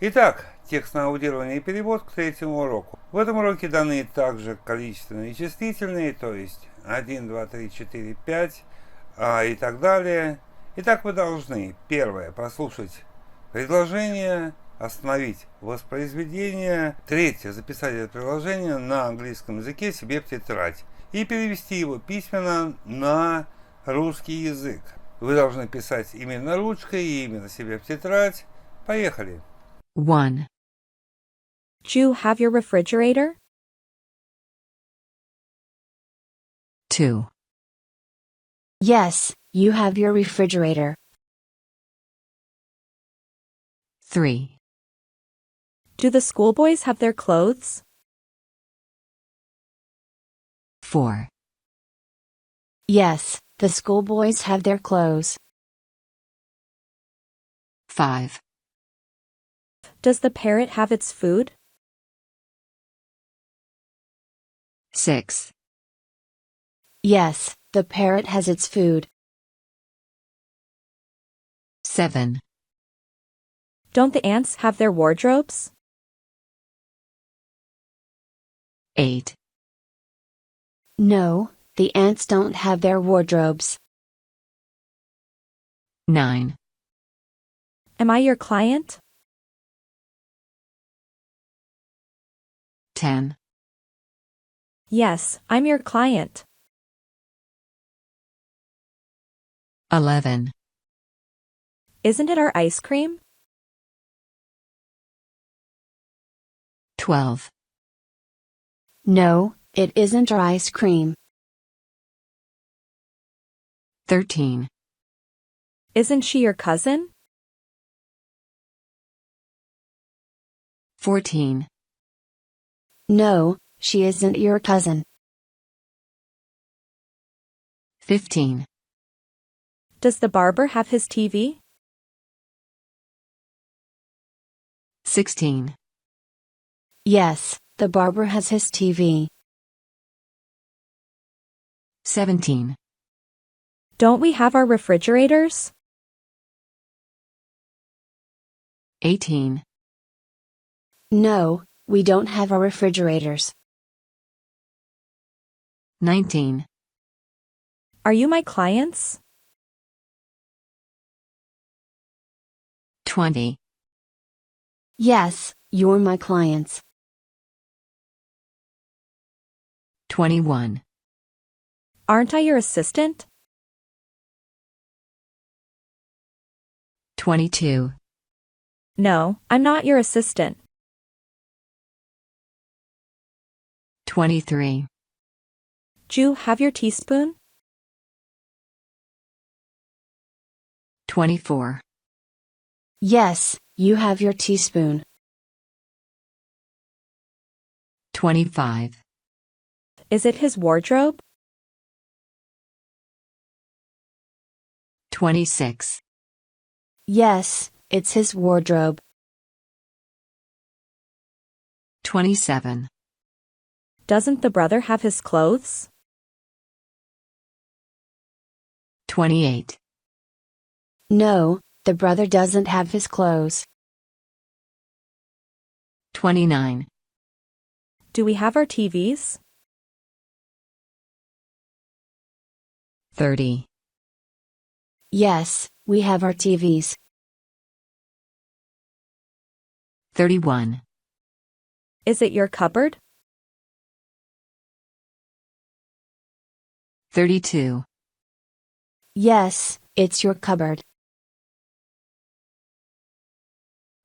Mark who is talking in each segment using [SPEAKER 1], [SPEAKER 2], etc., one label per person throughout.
[SPEAKER 1] Итак, текст на аудирование и перевод к третьему уроку. В этом уроке даны также количественные и числительные, то есть 1, 2, 3, 4, 5 и так далее. Итак, вы должны, первое, прослушать предложение, остановить воспроизведение. Третье, записать это предложение на английском языке себе в тетрадь и перевести его письменно на русский язык. Вы должны писать именно ручкой и именно себе в тетрадь. Поехали!
[SPEAKER 2] 1.
[SPEAKER 3] Do you have your refrigerator?
[SPEAKER 2] 2.
[SPEAKER 4] Yes, you have your refrigerator.
[SPEAKER 2] 3.
[SPEAKER 3] Do the schoolboys have their clothes?
[SPEAKER 2] 4.
[SPEAKER 4] Yes, the schoolboys have their clothes.
[SPEAKER 2] 5.
[SPEAKER 3] Does the parrot have its food?
[SPEAKER 2] 6.
[SPEAKER 4] Yes, the parrot has its food.
[SPEAKER 2] 7.
[SPEAKER 3] Don't the ants have their wardrobes?
[SPEAKER 2] 8.
[SPEAKER 4] No, the ants don't have their wardrobes.
[SPEAKER 2] 9.
[SPEAKER 3] Am I your client?
[SPEAKER 2] 10.
[SPEAKER 3] Yes, I'm your client.
[SPEAKER 2] 11.
[SPEAKER 3] Isn't it our ice cream?
[SPEAKER 2] 12.
[SPEAKER 4] No, it isn't our ice cream.
[SPEAKER 2] 13.
[SPEAKER 3] Isn't she your cousin?
[SPEAKER 2] 14.
[SPEAKER 4] No, she isn't your cousin.
[SPEAKER 2] 15.
[SPEAKER 3] Does the barber have his TV?
[SPEAKER 2] 16.
[SPEAKER 4] Yes, the barber has his TV.
[SPEAKER 2] 17.
[SPEAKER 3] Don't we have our refrigerators?
[SPEAKER 2] 18.
[SPEAKER 4] No, we don't have our refrigerators.
[SPEAKER 2] 19.
[SPEAKER 3] Are you my clients?
[SPEAKER 2] 20.
[SPEAKER 4] Yes, you're my clients.
[SPEAKER 2] 21.
[SPEAKER 3] Aren't I your assistant?
[SPEAKER 2] 22.
[SPEAKER 3] No, I'm not your assistant.
[SPEAKER 2] 23.
[SPEAKER 3] Do you have your teaspoon?
[SPEAKER 2] 24.
[SPEAKER 4] Yes, you have your teaspoon.
[SPEAKER 2] 25.
[SPEAKER 3] Is it his wardrobe?
[SPEAKER 2] 26.
[SPEAKER 4] Yes, it's his wardrobe.
[SPEAKER 2] 27.
[SPEAKER 3] Doesn't the brother have his clothes?
[SPEAKER 2] 28.
[SPEAKER 4] No, the brother doesn't have his clothes.
[SPEAKER 2] 29.
[SPEAKER 3] Do we have our TVs?
[SPEAKER 2] 30.
[SPEAKER 4] Yes, we have our TVs.
[SPEAKER 2] 31.
[SPEAKER 3] Is it your cupboard?
[SPEAKER 2] 32.
[SPEAKER 4] Yes, it's your cupboard.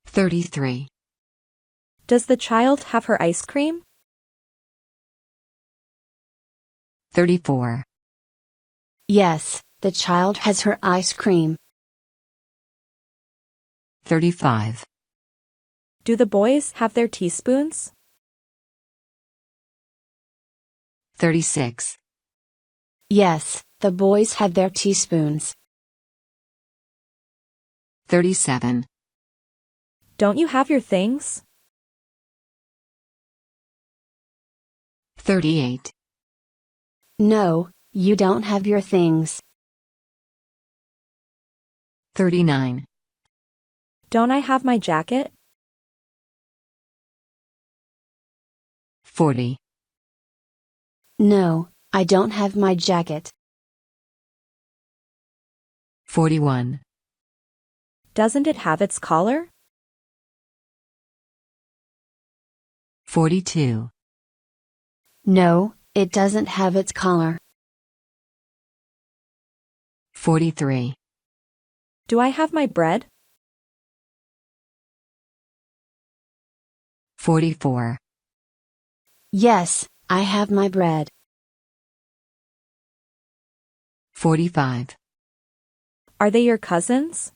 [SPEAKER 2] 33.
[SPEAKER 3] Does the child have her ice cream?
[SPEAKER 2] 34.
[SPEAKER 4] Yes, the child has her ice cream.
[SPEAKER 2] 35.
[SPEAKER 3] Do the boys have their teaspoons?
[SPEAKER 2] 36.
[SPEAKER 4] Yes, the boys have their teaspoons.
[SPEAKER 2] 37.
[SPEAKER 3] Don't you have your things?
[SPEAKER 2] 38.
[SPEAKER 4] No, you don't have your things.
[SPEAKER 2] 39.
[SPEAKER 3] Don't I have my jacket?
[SPEAKER 2] 40.
[SPEAKER 4] No, I don't have my jacket.
[SPEAKER 2] 41.
[SPEAKER 3] Doesn't it have its collar?
[SPEAKER 2] 42.
[SPEAKER 4] No, it doesn't have its collar.
[SPEAKER 2] 43.
[SPEAKER 3] Do I have my bread?
[SPEAKER 2] 44.
[SPEAKER 4] Yes, I have my bread.
[SPEAKER 2] 45.
[SPEAKER 3] Are they your cousins?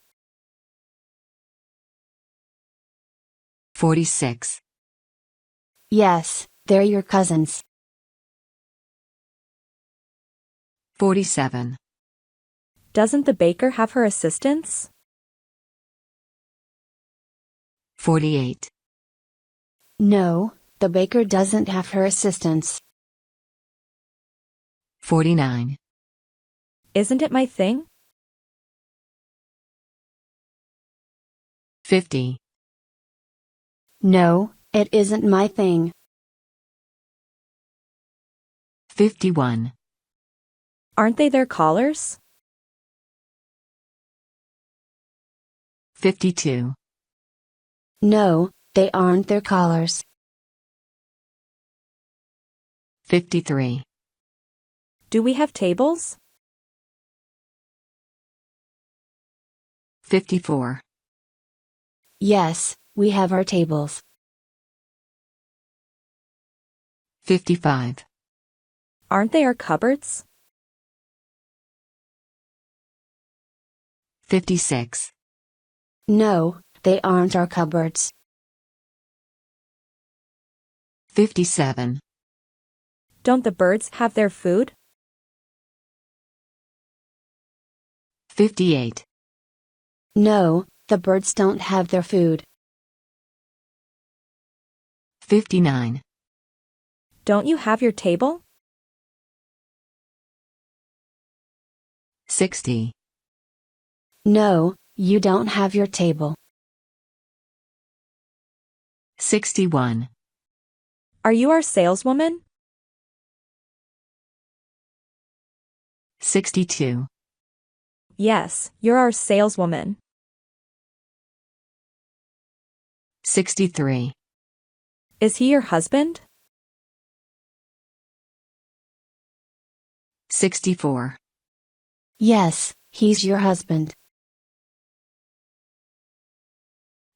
[SPEAKER 2] 46.
[SPEAKER 4] Yes, they're your cousins.
[SPEAKER 2] 47.
[SPEAKER 3] Doesn't the baker have her assistants?
[SPEAKER 2] 48.
[SPEAKER 4] No, the baker doesn't have her assistants.
[SPEAKER 2] 49.
[SPEAKER 3] Isn't it my thing?
[SPEAKER 2] 50.
[SPEAKER 4] No, it isn't my thing.
[SPEAKER 2] 51.
[SPEAKER 3] Aren't they their collars?
[SPEAKER 2] 52.
[SPEAKER 4] No, they aren't their collars.
[SPEAKER 2] 53.
[SPEAKER 3] Do we have tables?
[SPEAKER 2] 54.
[SPEAKER 4] Yes, we have our tables.
[SPEAKER 2] 55.
[SPEAKER 3] Aren't they our cupboards?
[SPEAKER 2] 56.
[SPEAKER 4] No, they aren't our cupboards.
[SPEAKER 2] 57.
[SPEAKER 3] Don't the birds have their food?
[SPEAKER 2] 58.
[SPEAKER 4] No, the birds don't have their food.
[SPEAKER 2] 59.
[SPEAKER 3] Don't you have your table?
[SPEAKER 2] 60.
[SPEAKER 4] No, you don't have your table.
[SPEAKER 2] 61.
[SPEAKER 3] Are you our saleswoman?
[SPEAKER 2] 62.
[SPEAKER 3] Yes, you're our saleswoman.
[SPEAKER 2] 63.
[SPEAKER 3] Is he your husband?
[SPEAKER 2] 64.
[SPEAKER 4] Yes, he's your husband.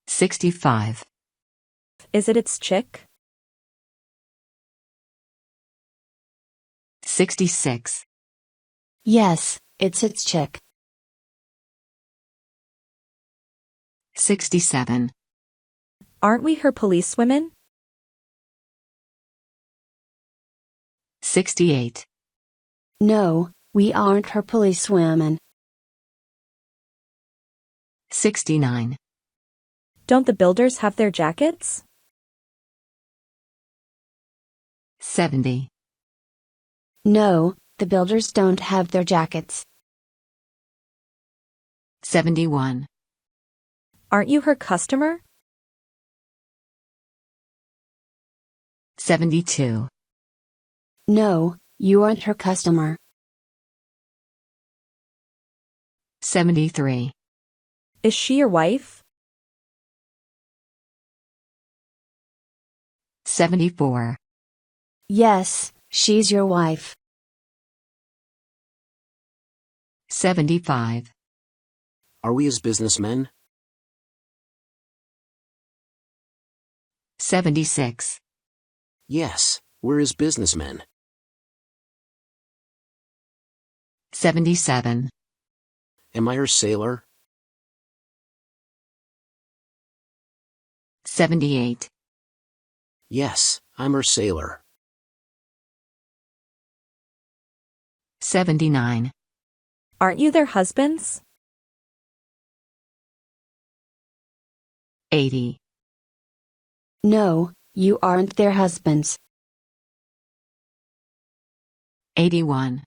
[SPEAKER 2] 65.
[SPEAKER 3] Is it its chick?
[SPEAKER 2] 66.
[SPEAKER 4] Yes, it's its chick.
[SPEAKER 2] 67.
[SPEAKER 3] Aren't we her policewomen?
[SPEAKER 2] 68.
[SPEAKER 4] No, we aren't her policewomen.
[SPEAKER 2] 69.
[SPEAKER 3] Don't the builders have their jackets?
[SPEAKER 2] 70.
[SPEAKER 4] No, the builders don't have their jackets.
[SPEAKER 2] 71.
[SPEAKER 3] Aren't you her customer?
[SPEAKER 2] 72.
[SPEAKER 4] No, you aren't her customer.
[SPEAKER 2] 73.
[SPEAKER 3] Is she your wife?
[SPEAKER 2] 74.
[SPEAKER 4] Yes, she's your wife.
[SPEAKER 2] 75.
[SPEAKER 5] Are we as businessmen?
[SPEAKER 2] 76.
[SPEAKER 5] Yes, we're as businessmen.
[SPEAKER 2] 77.
[SPEAKER 5] Am I her sailor?
[SPEAKER 2] 78.
[SPEAKER 5] Yes, I'm her sailor.
[SPEAKER 2] 79.
[SPEAKER 3] Aren't you their husbands?
[SPEAKER 2] 80.
[SPEAKER 4] No, you aren't their husbands.
[SPEAKER 2] 81.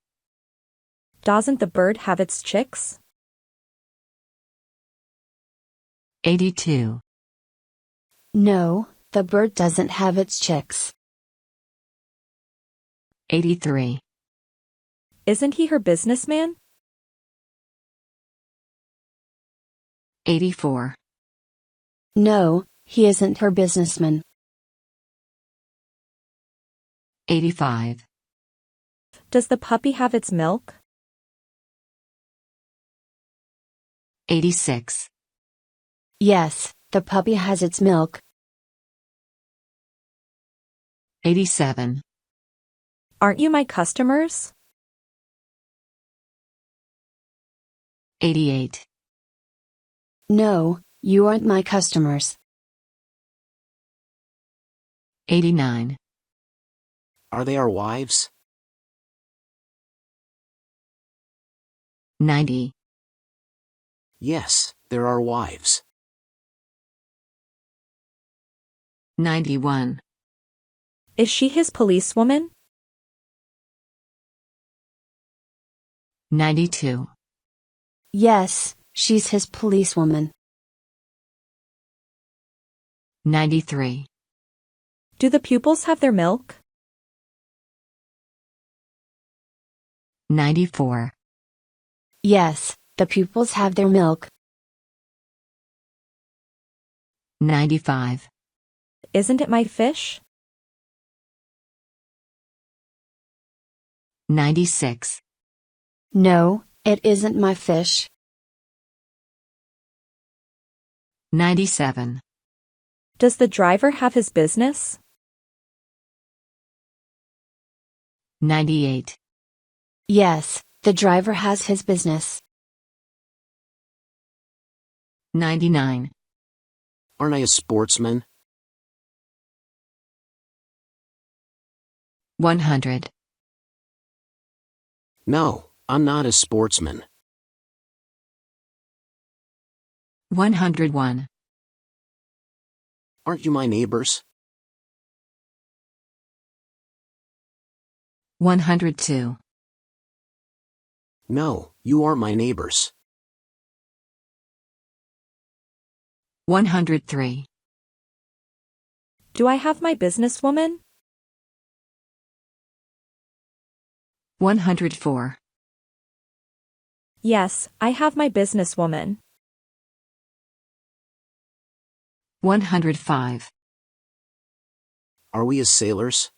[SPEAKER 3] Doesn't the bird have its chicks?
[SPEAKER 2] 82.
[SPEAKER 4] No, the bird doesn't have its chicks.
[SPEAKER 2] 83.
[SPEAKER 3] Isn't he her businessman?
[SPEAKER 2] 84.
[SPEAKER 4] No, he isn't her businessman.
[SPEAKER 2] 85.
[SPEAKER 3] Does the puppy have its milk?
[SPEAKER 2] 86.
[SPEAKER 4] Yes, the puppy has its milk.
[SPEAKER 2] 87.
[SPEAKER 3] Aren't you my customers?
[SPEAKER 2] 88.
[SPEAKER 4] No, you aren't my customers.
[SPEAKER 2] 89.
[SPEAKER 5] Are they our wives?
[SPEAKER 2] 90.
[SPEAKER 5] Yes, they're our wives.
[SPEAKER 2] 91.
[SPEAKER 3] Is she his policewoman?
[SPEAKER 2] 92.
[SPEAKER 4] Yes, she's his policewoman.
[SPEAKER 2] 93.
[SPEAKER 3] Do the pupils have their milk?
[SPEAKER 2] 94.
[SPEAKER 4] Yes, the pupils have their milk.
[SPEAKER 3] 'Isn't
[SPEAKER 2] 95.
[SPEAKER 3] it my fish?
[SPEAKER 2] 96.
[SPEAKER 4] No, it isn't my fish.
[SPEAKER 2] 97.
[SPEAKER 3] Does the driver have his business?
[SPEAKER 2] 98.
[SPEAKER 4] Yes, the driver has his business.
[SPEAKER 2] 99.
[SPEAKER 5] Aren't I a sportsman?
[SPEAKER 2] 100.
[SPEAKER 5] No, I'm not a sportsman.
[SPEAKER 2] 101.
[SPEAKER 5] Aren't you my neighbors?
[SPEAKER 2] 102.
[SPEAKER 5] No, you aren't my neighbors.
[SPEAKER 2] 103.
[SPEAKER 3] Do I have my businesswoman?
[SPEAKER 2] 104.
[SPEAKER 3] Yes, I have my businesswoman.
[SPEAKER 2] 105.
[SPEAKER 5] Are we as sailors?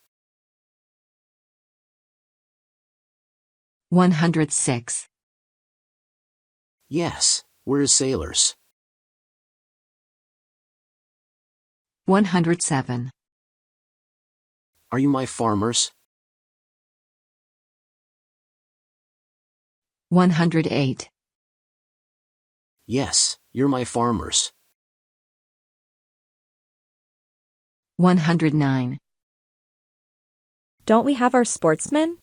[SPEAKER 2] 106.
[SPEAKER 5] Yes, we're as sailors.
[SPEAKER 2] 107.
[SPEAKER 5] Are you my farmers?
[SPEAKER 2] 108.
[SPEAKER 5] Yes, you're my farmers.
[SPEAKER 2] 109.
[SPEAKER 3] Don't we have our sportsmen?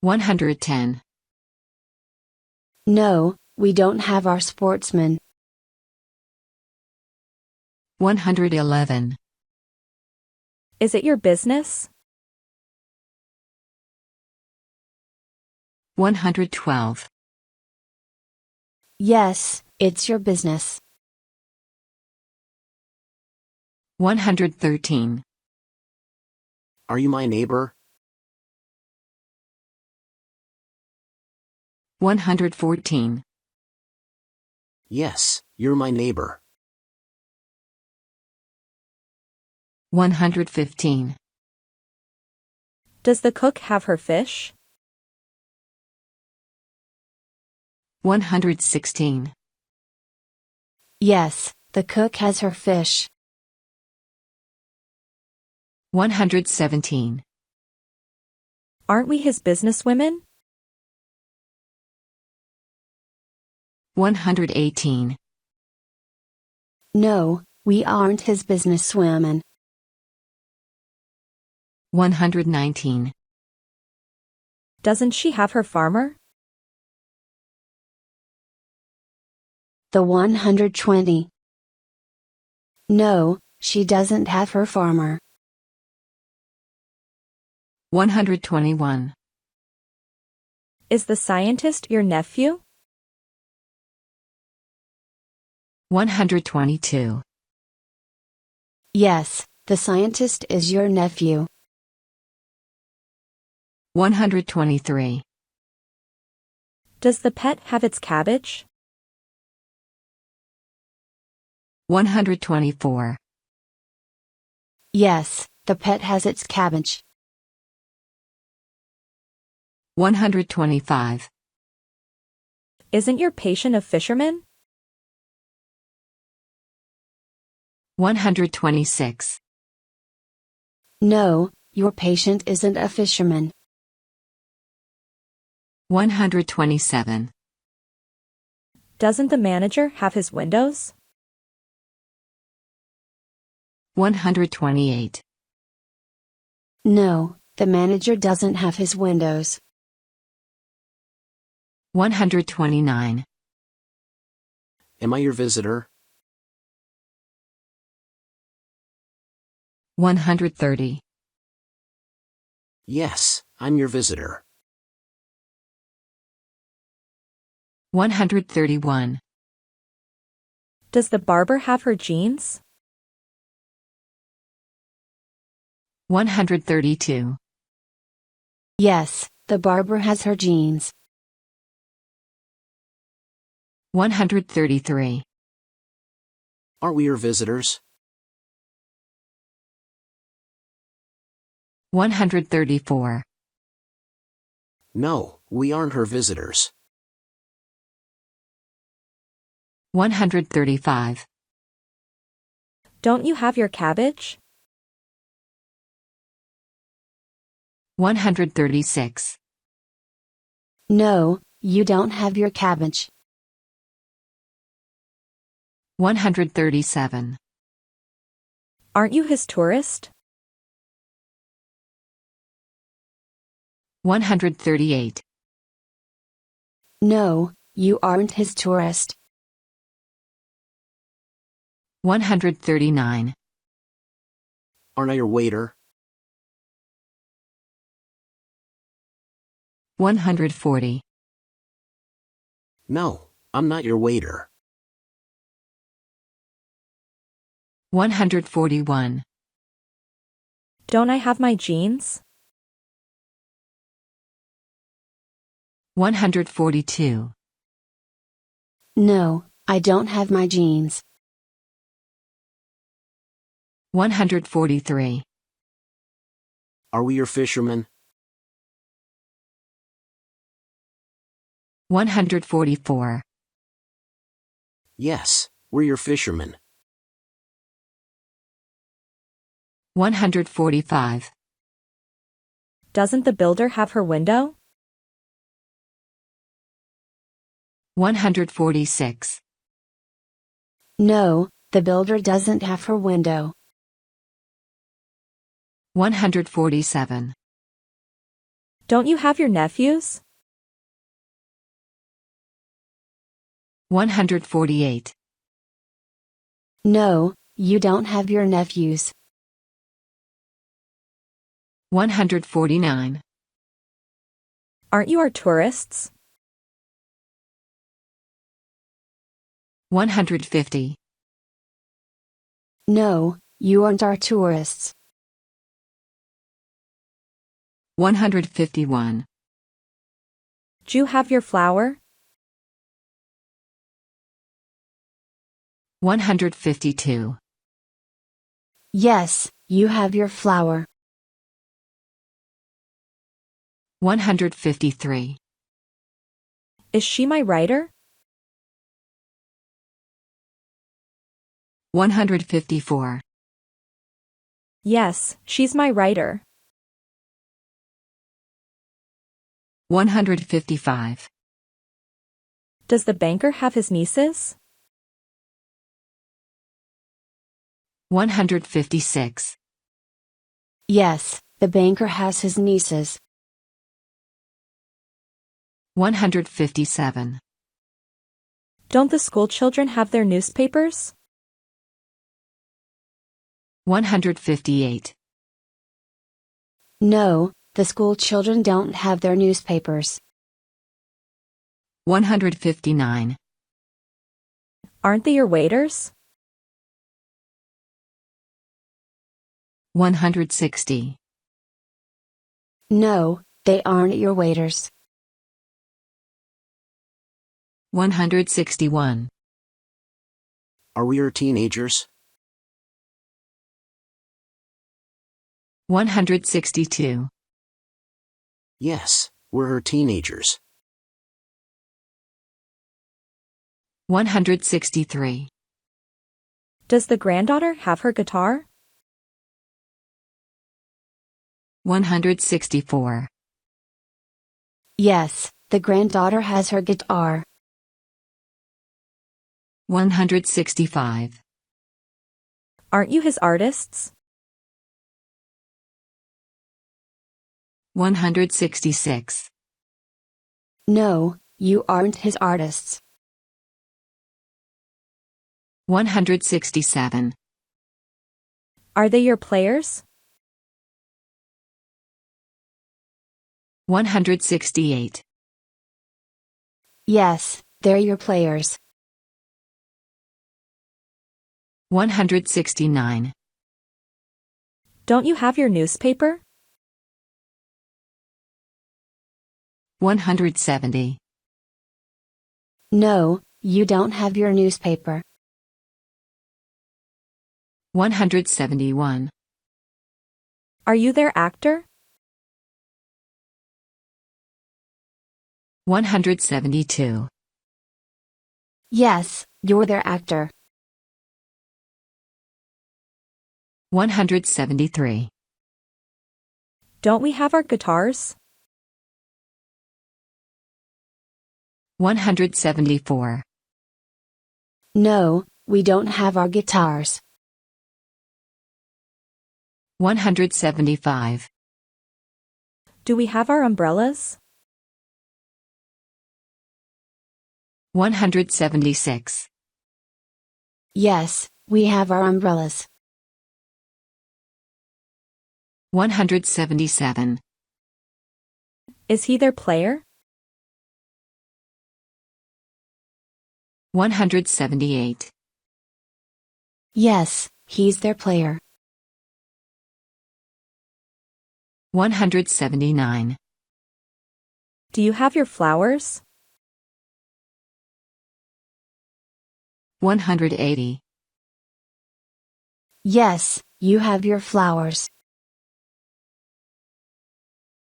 [SPEAKER 2] 110.
[SPEAKER 4] No, we don't have our sportsmen.
[SPEAKER 2] 111.
[SPEAKER 3] Is it your business?
[SPEAKER 2] 112.
[SPEAKER 4] Yes, it's your business.
[SPEAKER 2] 113.
[SPEAKER 5] Are you my neighbor?
[SPEAKER 2] 114.
[SPEAKER 5] Yes, you're my neighbor.
[SPEAKER 2] 115.
[SPEAKER 3] Does the cook have her fish?
[SPEAKER 2] 116.
[SPEAKER 4] Yes, the cook has her fish.
[SPEAKER 2] 117.
[SPEAKER 3] Aren't we his businesswomen?
[SPEAKER 2] 118.
[SPEAKER 4] No, we aren't his businesswomen.
[SPEAKER 2] 119.
[SPEAKER 3] Doesn't she have her farmer?
[SPEAKER 4] The 120. No, she doesn't have her farmer.
[SPEAKER 2] 121.
[SPEAKER 3] Is the scientist your nephew?
[SPEAKER 2] 122.
[SPEAKER 4] Yes, the scientist is your nephew.
[SPEAKER 2] 123.
[SPEAKER 3] Does the pet have its cabbage?
[SPEAKER 2] 124.
[SPEAKER 4] Yes, the pet has its cabbage.
[SPEAKER 2] 125.
[SPEAKER 3] Isn't your patient a fisherman?
[SPEAKER 2] 126.
[SPEAKER 4] No, your patient isn't a fisherman.
[SPEAKER 2] 127.
[SPEAKER 3] Doesn't the manager have his windows?
[SPEAKER 2] 128.
[SPEAKER 4] No, the manager doesn't have his windows.
[SPEAKER 2] 129.
[SPEAKER 5] Am I your visitor?
[SPEAKER 2] 130.
[SPEAKER 5] Yes, I'm your visitor.
[SPEAKER 2] 131.
[SPEAKER 3] Does the barber have her jeans?
[SPEAKER 2] 132.
[SPEAKER 4] Yes, the barber has her jeans.
[SPEAKER 2] 133.
[SPEAKER 5] Aren't we your visitors?
[SPEAKER 2] 134.
[SPEAKER 5] No, we aren't her visitors.
[SPEAKER 2] 135.
[SPEAKER 3] Don't you have your cabbage?
[SPEAKER 2] 136.
[SPEAKER 4] No, you don't have your cabbage.
[SPEAKER 2] 137.
[SPEAKER 3] Aren't you his tourist?
[SPEAKER 2] 138.
[SPEAKER 4] No, you aren't his tourist.
[SPEAKER 2] 139.
[SPEAKER 5] Aren't I your waiter?
[SPEAKER 2] 140.
[SPEAKER 5] No, I'm not your waiter.
[SPEAKER 2] 141.
[SPEAKER 3] Don't I have my jeans?
[SPEAKER 2] 142.
[SPEAKER 4] No, I don't have my jeans.
[SPEAKER 2] 143.
[SPEAKER 5] Are we your fishermen?
[SPEAKER 2] 144.
[SPEAKER 5] Yes, we're your fishermen.
[SPEAKER 2] 145.
[SPEAKER 3] Doesn't the builder have her window?
[SPEAKER 2] 146.
[SPEAKER 4] No, the builder doesn't have her window.
[SPEAKER 2] 147.
[SPEAKER 3] Don't you have your nephews?
[SPEAKER 2] 148.
[SPEAKER 4] No, you don't have your nephews.
[SPEAKER 2] 149.
[SPEAKER 3] Aren't you our tourists?
[SPEAKER 2] 150.
[SPEAKER 4] No, you aren't our tourists.
[SPEAKER 2] 151.
[SPEAKER 3] Do you have your flower?
[SPEAKER 2] 152.
[SPEAKER 4] Yes, you have your flower.
[SPEAKER 2] 153.
[SPEAKER 3] Is she my writer?
[SPEAKER 2] 154.
[SPEAKER 3] Yes, she's my writer.
[SPEAKER 2] 155.
[SPEAKER 3] Does the banker have his nieces?
[SPEAKER 2] 156.
[SPEAKER 4] Yes, the banker has his nieces.
[SPEAKER 2] 157.
[SPEAKER 3] Don't the school children have their newspapers?
[SPEAKER 2] 158.
[SPEAKER 4] No, the school children don't have their newspapers.
[SPEAKER 2] 159.
[SPEAKER 3] Aren't they your waiters?
[SPEAKER 2] 160.
[SPEAKER 4] No, they aren't your waiters.
[SPEAKER 2] 161.
[SPEAKER 5] Are we her teenagers?
[SPEAKER 2] 162.
[SPEAKER 5] Yes, we're her teenagers.
[SPEAKER 2] 163.
[SPEAKER 3] Does the granddaughter have her guitar?
[SPEAKER 2] 164.
[SPEAKER 4] Yes, the granddaughter has her guitar.
[SPEAKER 2] 165.
[SPEAKER 3] Aren't you his artists?
[SPEAKER 2] 166.
[SPEAKER 4] No, you aren't his artists.
[SPEAKER 2] 167.
[SPEAKER 3] Are they your players?
[SPEAKER 2] 168.
[SPEAKER 4] Yes, they're your players.
[SPEAKER 2] 169.
[SPEAKER 3] Don't you have your newspaper?
[SPEAKER 2] 170.
[SPEAKER 4] No, you don't have your newspaper.
[SPEAKER 2] 171.
[SPEAKER 3] Are you their actor?
[SPEAKER 2] 172.
[SPEAKER 4] Yes, you're their actor.
[SPEAKER 2] 173.
[SPEAKER 3] Don't we have our guitars?
[SPEAKER 2] 174.
[SPEAKER 4] No, we don't have our guitars.
[SPEAKER 2] 175.
[SPEAKER 3] Do we have our umbrellas?
[SPEAKER 2] 176.
[SPEAKER 4] Yes, we have our umbrellas.
[SPEAKER 2] 177.
[SPEAKER 3] Is he their player?
[SPEAKER 2] 178.
[SPEAKER 4] Yes, he's their player.
[SPEAKER 2] 179.
[SPEAKER 3] Do you have your flowers?
[SPEAKER 2] 180.
[SPEAKER 4] Yes, you have your flowers.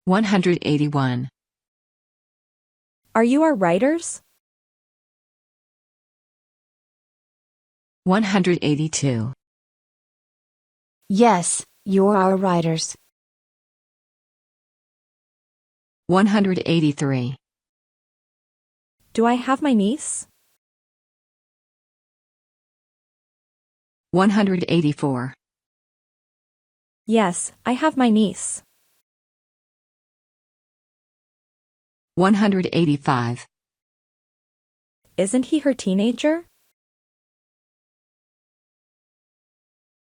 [SPEAKER 2] 181.
[SPEAKER 3] Are you our writers?
[SPEAKER 2] 182.
[SPEAKER 4] Yes, you're our writers.
[SPEAKER 2] 183.
[SPEAKER 3] Do I have my niece?
[SPEAKER 2] 184.
[SPEAKER 3] Yes, I have my niece.
[SPEAKER 2] 185.
[SPEAKER 3] Isn't he her teenager?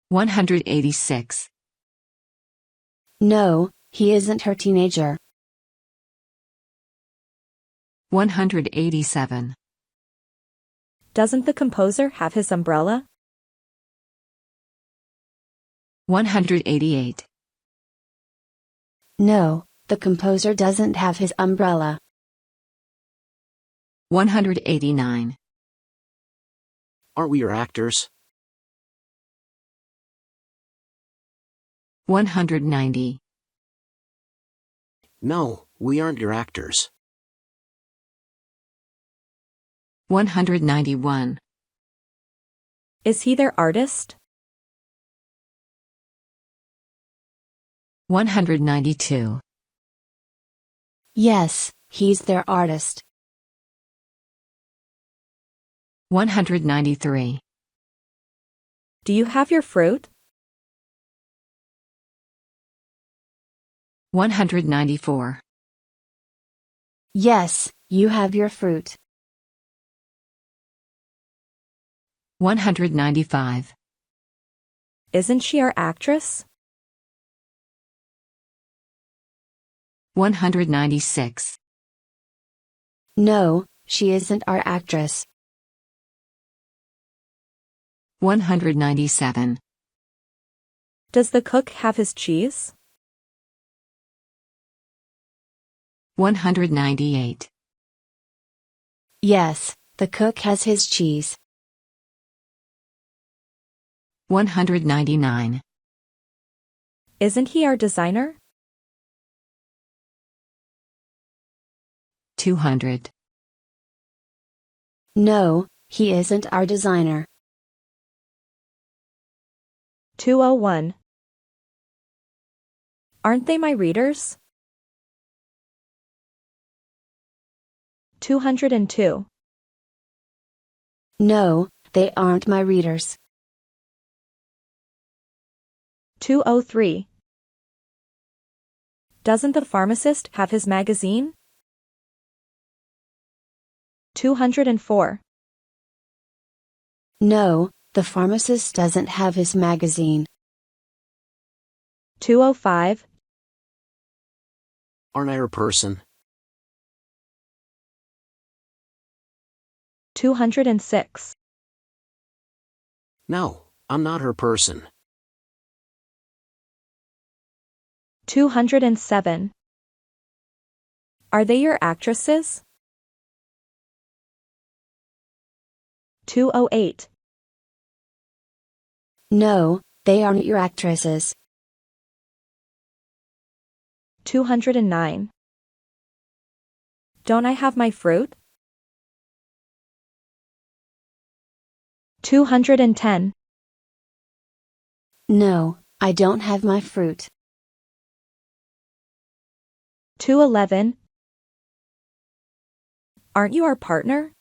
[SPEAKER 2] 186.
[SPEAKER 4] No, he isn't her teenager.
[SPEAKER 2] 187.
[SPEAKER 3] Doesn't the composer have his umbrella?
[SPEAKER 2] 188.
[SPEAKER 4] No, the composer doesn't have his umbrella.
[SPEAKER 2] 189.
[SPEAKER 5] Aren't we your actors?
[SPEAKER 2] 190.
[SPEAKER 5] No, we aren't your actors.
[SPEAKER 2] 191.
[SPEAKER 3] Is he their artist?
[SPEAKER 2] 192.
[SPEAKER 4] Yes, he's their artist.
[SPEAKER 2] 193.
[SPEAKER 3] Do you have your fruit?
[SPEAKER 2] 194.
[SPEAKER 4] Yes, you have your fruit.
[SPEAKER 2] 195.
[SPEAKER 3] Isn't she our actress?
[SPEAKER 2] 196.
[SPEAKER 4] No, she isn't our actress.
[SPEAKER 2] 197.
[SPEAKER 3] Does the cook have his cheese?
[SPEAKER 2] 198.
[SPEAKER 4] Yes, the cook has his cheese.
[SPEAKER 2] 199.
[SPEAKER 3] Isn't he our designer?
[SPEAKER 2] 200.
[SPEAKER 4] No, he isn't our designer.
[SPEAKER 3] 201. Aren't they my readers? 202.
[SPEAKER 4] No, they aren't my readers.
[SPEAKER 3] 203. Doesn't the pharmacist have his magazine? 204.
[SPEAKER 4] No, the pharmacist doesn't have his magazine.
[SPEAKER 3] 205.
[SPEAKER 5] Aren't I her person?
[SPEAKER 3] 206.
[SPEAKER 5] No, I'm not her person.
[SPEAKER 3] 207. Are they your actresses? 208.
[SPEAKER 4] No, they aren't your actresses.
[SPEAKER 3] 209. Don't I have my fruit? 210.
[SPEAKER 4] No, I don't have my fruit.
[SPEAKER 3] 211. Aren't you our partner?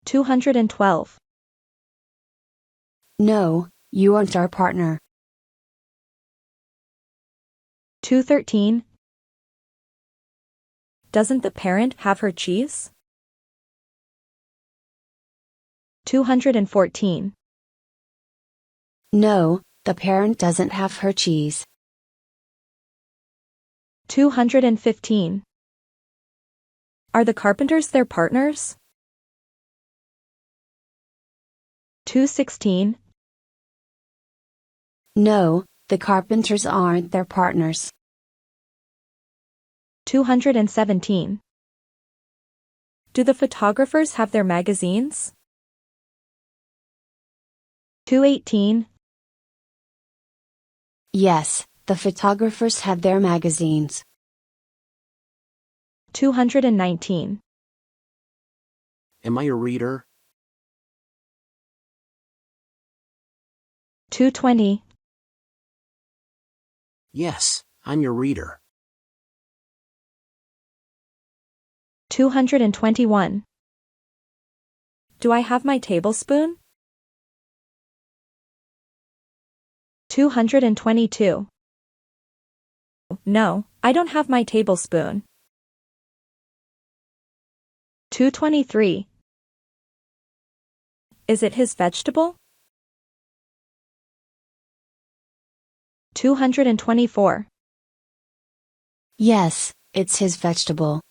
[SPEAKER 3] 212.
[SPEAKER 4] No, you aren't our partner.
[SPEAKER 3] 213. Doesn't the parent have her cheese? 214.
[SPEAKER 4] No, the parent doesn't have her cheese.
[SPEAKER 3] 215. Are the carpenters their partners? 216.
[SPEAKER 4] No, the carpenters aren't their partners.
[SPEAKER 3] 217. Do the photographers have their magazines? 218.
[SPEAKER 4] Yes, the photographers have their magazines.
[SPEAKER 3] 219.
[SPEAKER 5] Am I your reader?
[SPEAKER 3] 220.
[SPEAKER 5] Yes, I'm your reader.
[SPEAKER 3] 221. Do I have my tablespoon? 222. No, I don't have my tablespoon. 223. Is it his vegetable? 224.
[SPEAKER 4] Yes, it's his vegetable.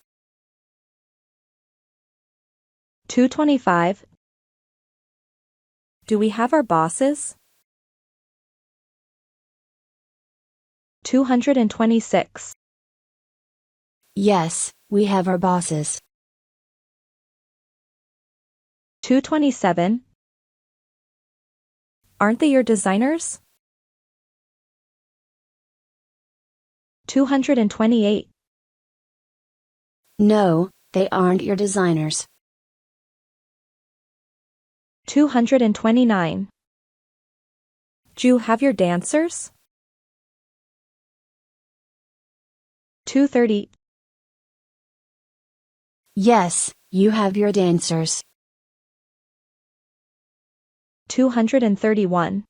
[SPEAKER 3] 225. Do we have our bosses? 226.
[SPEAKER 4] Yes, we have our bosses.
[SPEAKER 3] 227. Aren't they your designers? 228.
[SPEAKER 4] No, they aren't your designers.
[SPEAKER 3] 229. Do you have your dancers? 230.
[SPEAKER 4] Yes, you have your dancers.
[SPEAKER 3] 231.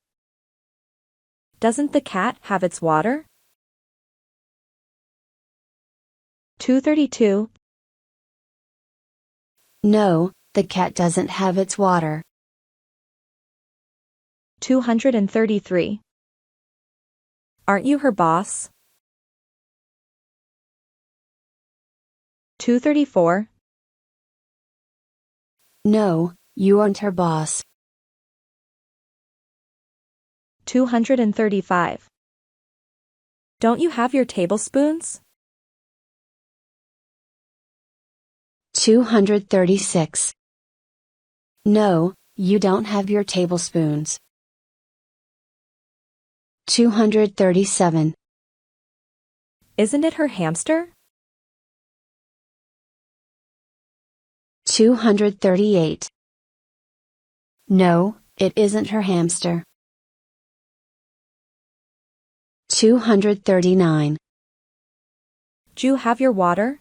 [SPEAKER 3] Doesn't the cat have its water? 232.
[SPEAKER 4] No, the cat doesn't have its water.
[SPEAKER 3] 233. Aren't you her boss? 234.
[SPEAKER 4] No, you aren't her boss.
[SPEAKER 3] 235. Don't you have your tablespoons?
[SPEAKER 4] 236. No, you don't have your tablespoons. 237.
[SPEAKER 3] Isn't it her hamster?
[SPEAKER 4] 238. No, it isn't her hamster. 239.
[SPEAKER 3] Do you have your water?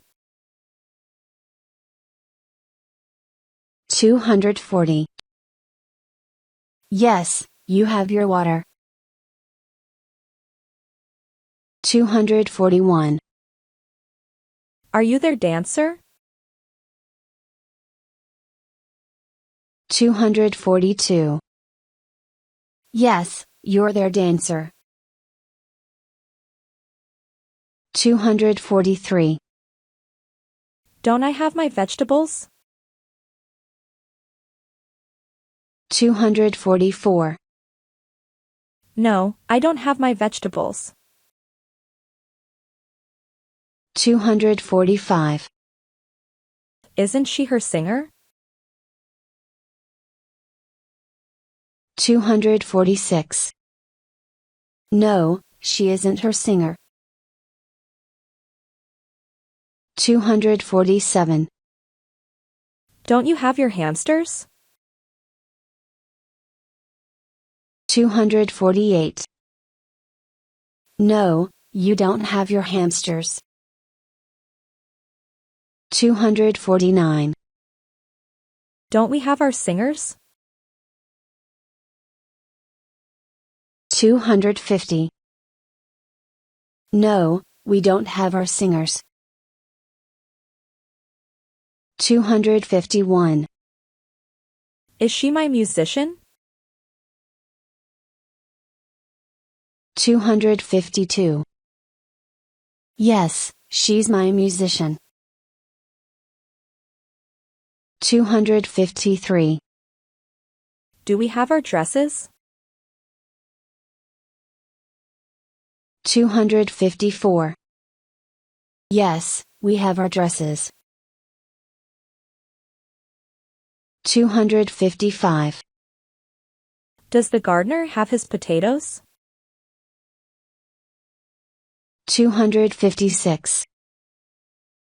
[SPEAKER 4] 240. Yes, you have your water. 241.
[SPEAKER 3] Are you their dancer?
[SPEAKER 4] 242. Yes, you're their dancer. 243.
[SPEAKER 3] Don't I have my vegetables?
[SPEAKER 4] 244.
[SPEAKER 3] No, I don't have my vegetables.
[SPEAKER 4] 245.
[SPEAKER 3] Isn't she her singer?
[SPEAKER 4] 246. No, she isn't her singer. 247.
[SPEAKER 3] Don't you have your hamsters?
[SPEAKER 4] 248. No, you don't have your hamsters. 249.
[SPEAKER 3] Don't we have our singers?
[SPEAKER 4] 250. No, we don't have our singers. 251.
[SPEAKER 3] Is she my musician?
[SPEAKER 4] 252. Yes, she's my musician. 253.
[SPEAKER 3] Do we have our dresses?
[SPEAKER 4] 254. Yes, we have our dresses. 255.
[SPEAKER 3] Does the gardener have his potatoes?
[SPEAKER 4] 256.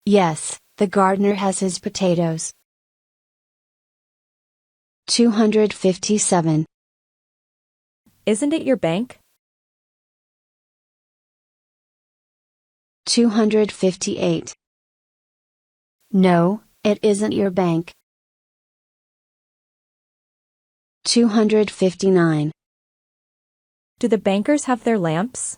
[SPEAKER 4] Yes, the gardener has his potatoes. 257.
[SPEAKER 3] Isn't it your bank?
[SPEAKER 4] 258. No, it isn't your bank. 259.
[SPEAKER 3] Do the bankers have their lamps?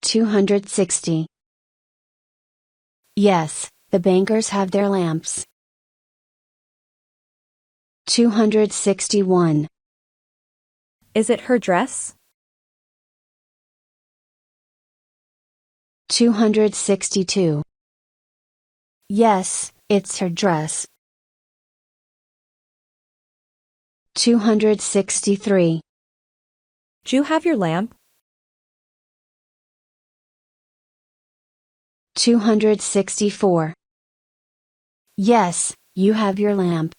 [SPEAKER 4] 260. Yes, the bankers have their lamps. 261.
[SPEAKER 3] Is it her dress?
[SPEAKER 4] 262. Yes, it's her dress. 263.
[SPEAKER 3] Do you have your lamp?
[SPEAKER 4] 264. Yes, you have your lamp.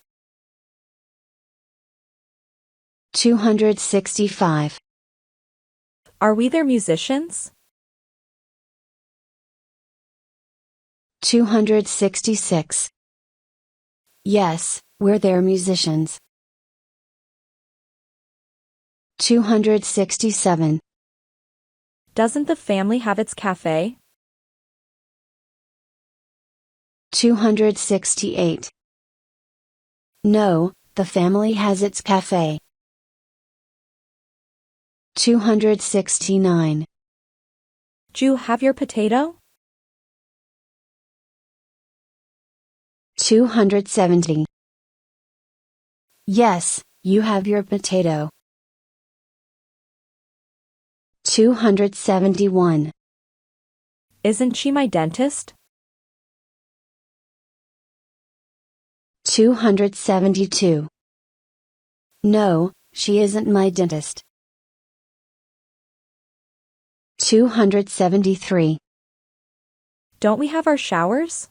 [SPEAKER 4] 265.
[SPEAKER 3] Are we their musicians?
[SPEAKER 4] 266. Yes, we're their musicians. 267.
[SPEAKER 3] Doesn't the family have its cafe?
[SPEAKER 4] 268. No, the family has its cafe. 269.
[SPEAKER 3] Do you have your potato?
[SPEAKER 4] 270. Yes, you have your potato. 271.
[SPEAKER 3] Isn't she my dentist?
[SPEAKER 4] 272. No, she isn't my dentist. 273.
[SPEAKER 3] Don't we have our showers?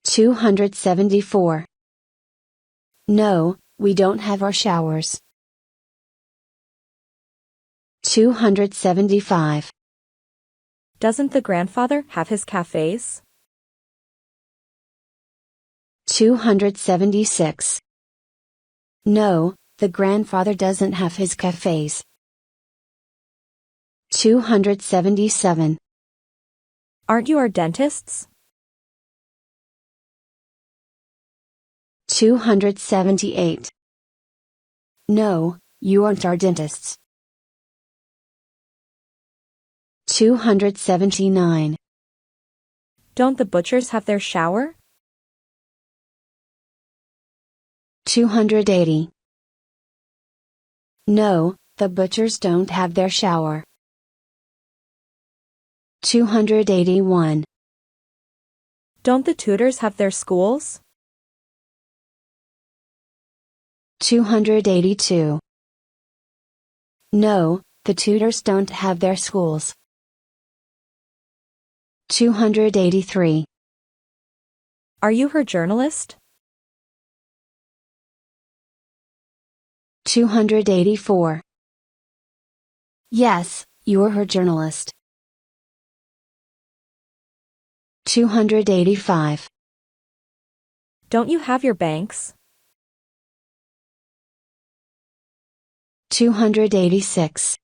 [SPEAKER 4] 274. No, we don't have our showers. 275.
[SPEAKER 3] Doesn't the grandfather have his cafes?
[SPEAKER 4] 276. No, the grandfather doesn't have his cafes. 277.
[SPEAKER 3] Aren't you our dentists?
[SPEAKER 4] 278. No, you aren't our dentists. 279.
[SPEAKER 3] Don't the butchers have their shower?
[SPEAKER 4] 280. No, the butchers don't have their shower. 281.
[SPEAKER 3] Don't the tutors have their schools?
[SPEAKER 4] 282. No, the tutors don't have their schools. 283.
[SPEAKER 3] Are you her journalist?
[SPEAKER 4] 284. Yes, you're her journalist. 285.
[SPEAKER 3] Don't you have your banks?
[SPEAKER 4] 286.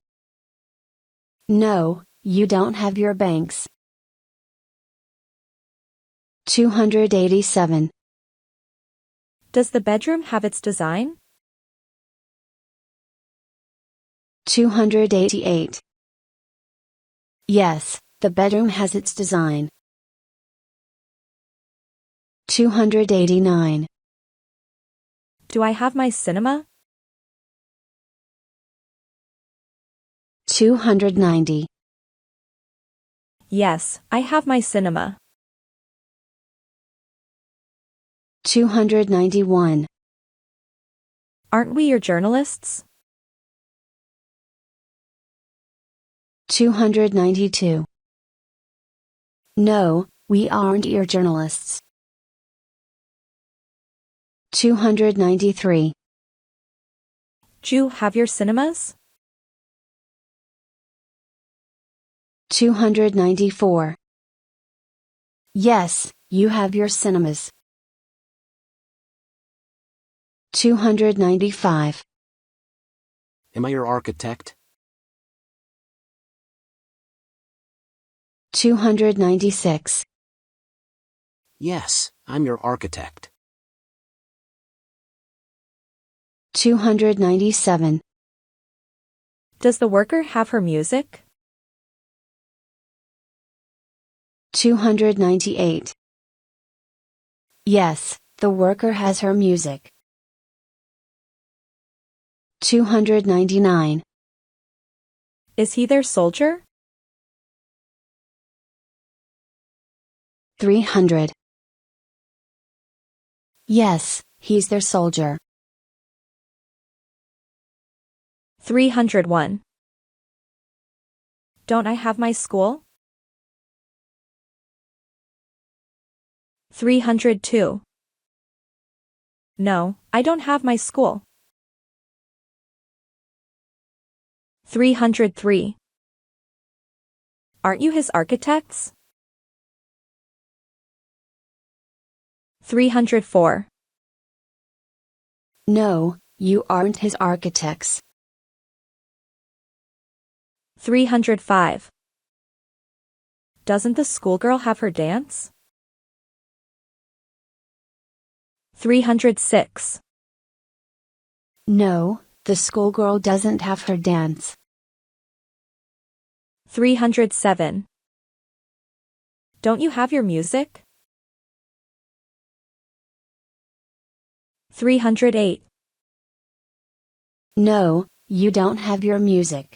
[SPEAKER 4] No, you don't have your banks. 287.
[SPEAKER 3] Does the bedroom have its design?
[SPEAKER 4] 288. Yes, the bedroom has its design. 289.
[SPEAKER 3] Do I have my cinema?
[SPEAKER 4] 290.
[SPEAKER 3] Yes, I have my cinema.
[SPEAKER 4] 291.
[SPEAKER 3] Aren't we your journalists?
[SPEAKER 4] 292. No, we aren't your journalists. 293.
[SPEAKER 3] Do you have your cinemas?
[SPEAKER 4] 294. Yes, you have your cinemas. 295.
[SPEAKER 5] Am I your architect?
[SPEAKER 4] 296.
[SPEAKER 5] Yes, I'm your architect.
[SPEAKER 4] 297.
[SPEAKER 3] Does the worker have her music?
[SPEAKER 4] 298. Yes, the worker has her music. 299.
[SPEAKER 3] Is he their soldier?
[SPEAKER 4] 300. Yes, he's their soldier.
[SPEAKER 3] 301. Don't I have my school? 302. No, I don't have my school. 303. Aren't you his architects? 304.
[SPEAKER 4] No, you aren't his architects.
[SPEAKER 3] 305. Doesn't the schoolgirl have her dance? 306.
[SPEAKER 4] No, the schoolgirl doesn't have her dance.
[SPEAKER 3] 307. Don't you have your music? 308.
[SPEAKER 4] No, you don't have your music.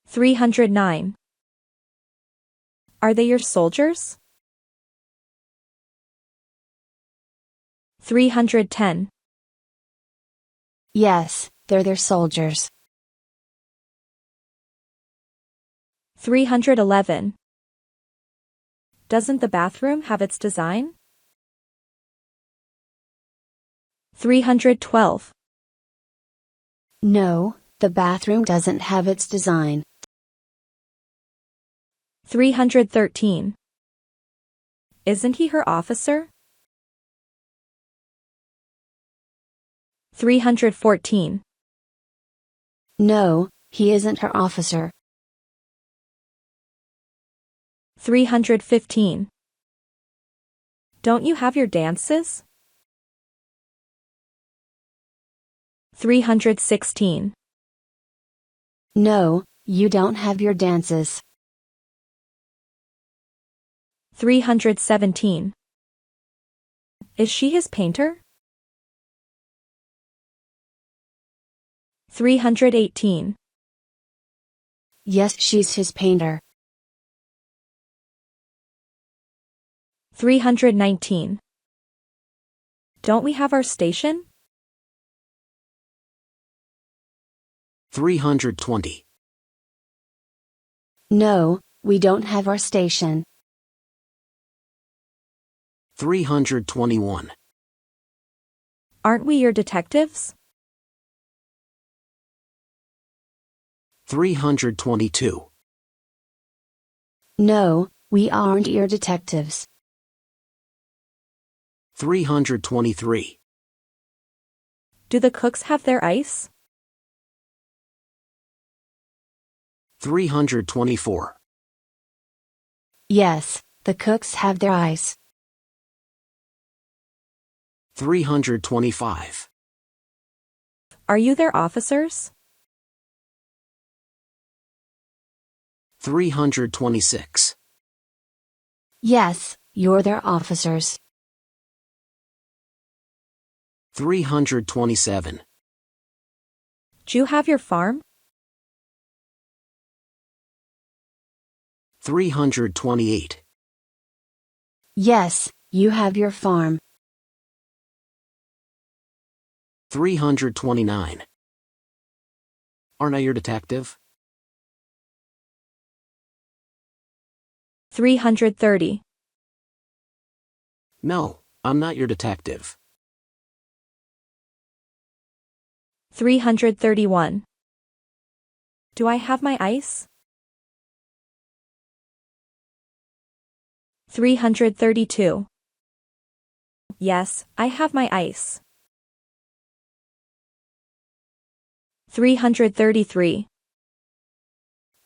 [SPEAKER 3] 309. Are they your soldiers? 310.
[SPEAKER 4] Yes, they're their soldiers.
[SPEAKER 3] 311. Doesn't the bathroom have its design? 312.
[SPEAKER 4] No, the bathroom doesn't have its design.
[SPEAKER 3] 313. Isn't he her officer? 314.
[SPEAKER 4] No, he isn't her officer.
[SPEAKER 3] 315. Don't you have your dances? 316.
[SPEAKER 4] No, you don't have your dances.
[SPEAKER 3] 317. Is she his painter? 318.
[SPEAKER 4] Yes, she's his painter.
[SPEAKER 3] 319. Don't we have our station?
[SPEAKER 5] 320.
[SPEAKER 4] No, we don't have our station.
[SPEAKER 5] 321.
[SPEAKER 3] Aren't we your detectives?
[SPEAKER 5] 322.
[SPEAKER 4] No, we aren't your detectives.
[SPEAKER 5] 323.
[SPEAKER 3] Do the cooks have their ice?
[SPEAKER 5] 324.
[SPEAKER 4] Yes, the cooks have their ice.
[SPEAKER 5] 325.
[SPEAKER 3] Are you their officers?
[SPEAKER 5] 326.
[SPEAKER 4] Yes, you're their officers.
[SPEAKER 5] 327.
[SPEAKER 3] Do you have your farm?
[SPEAKER 5] 328.
[SPEAKER 4] Yes, you have your farm.
[SPEAKER 5] 329. Aren't I your detective?
[SPEAKER 3] 330.
[SPEAKER 5] No, I'm not your detective.
[SPEAKER 3] 331. Do I have my ice? 332. Yes, I have my ice. 333.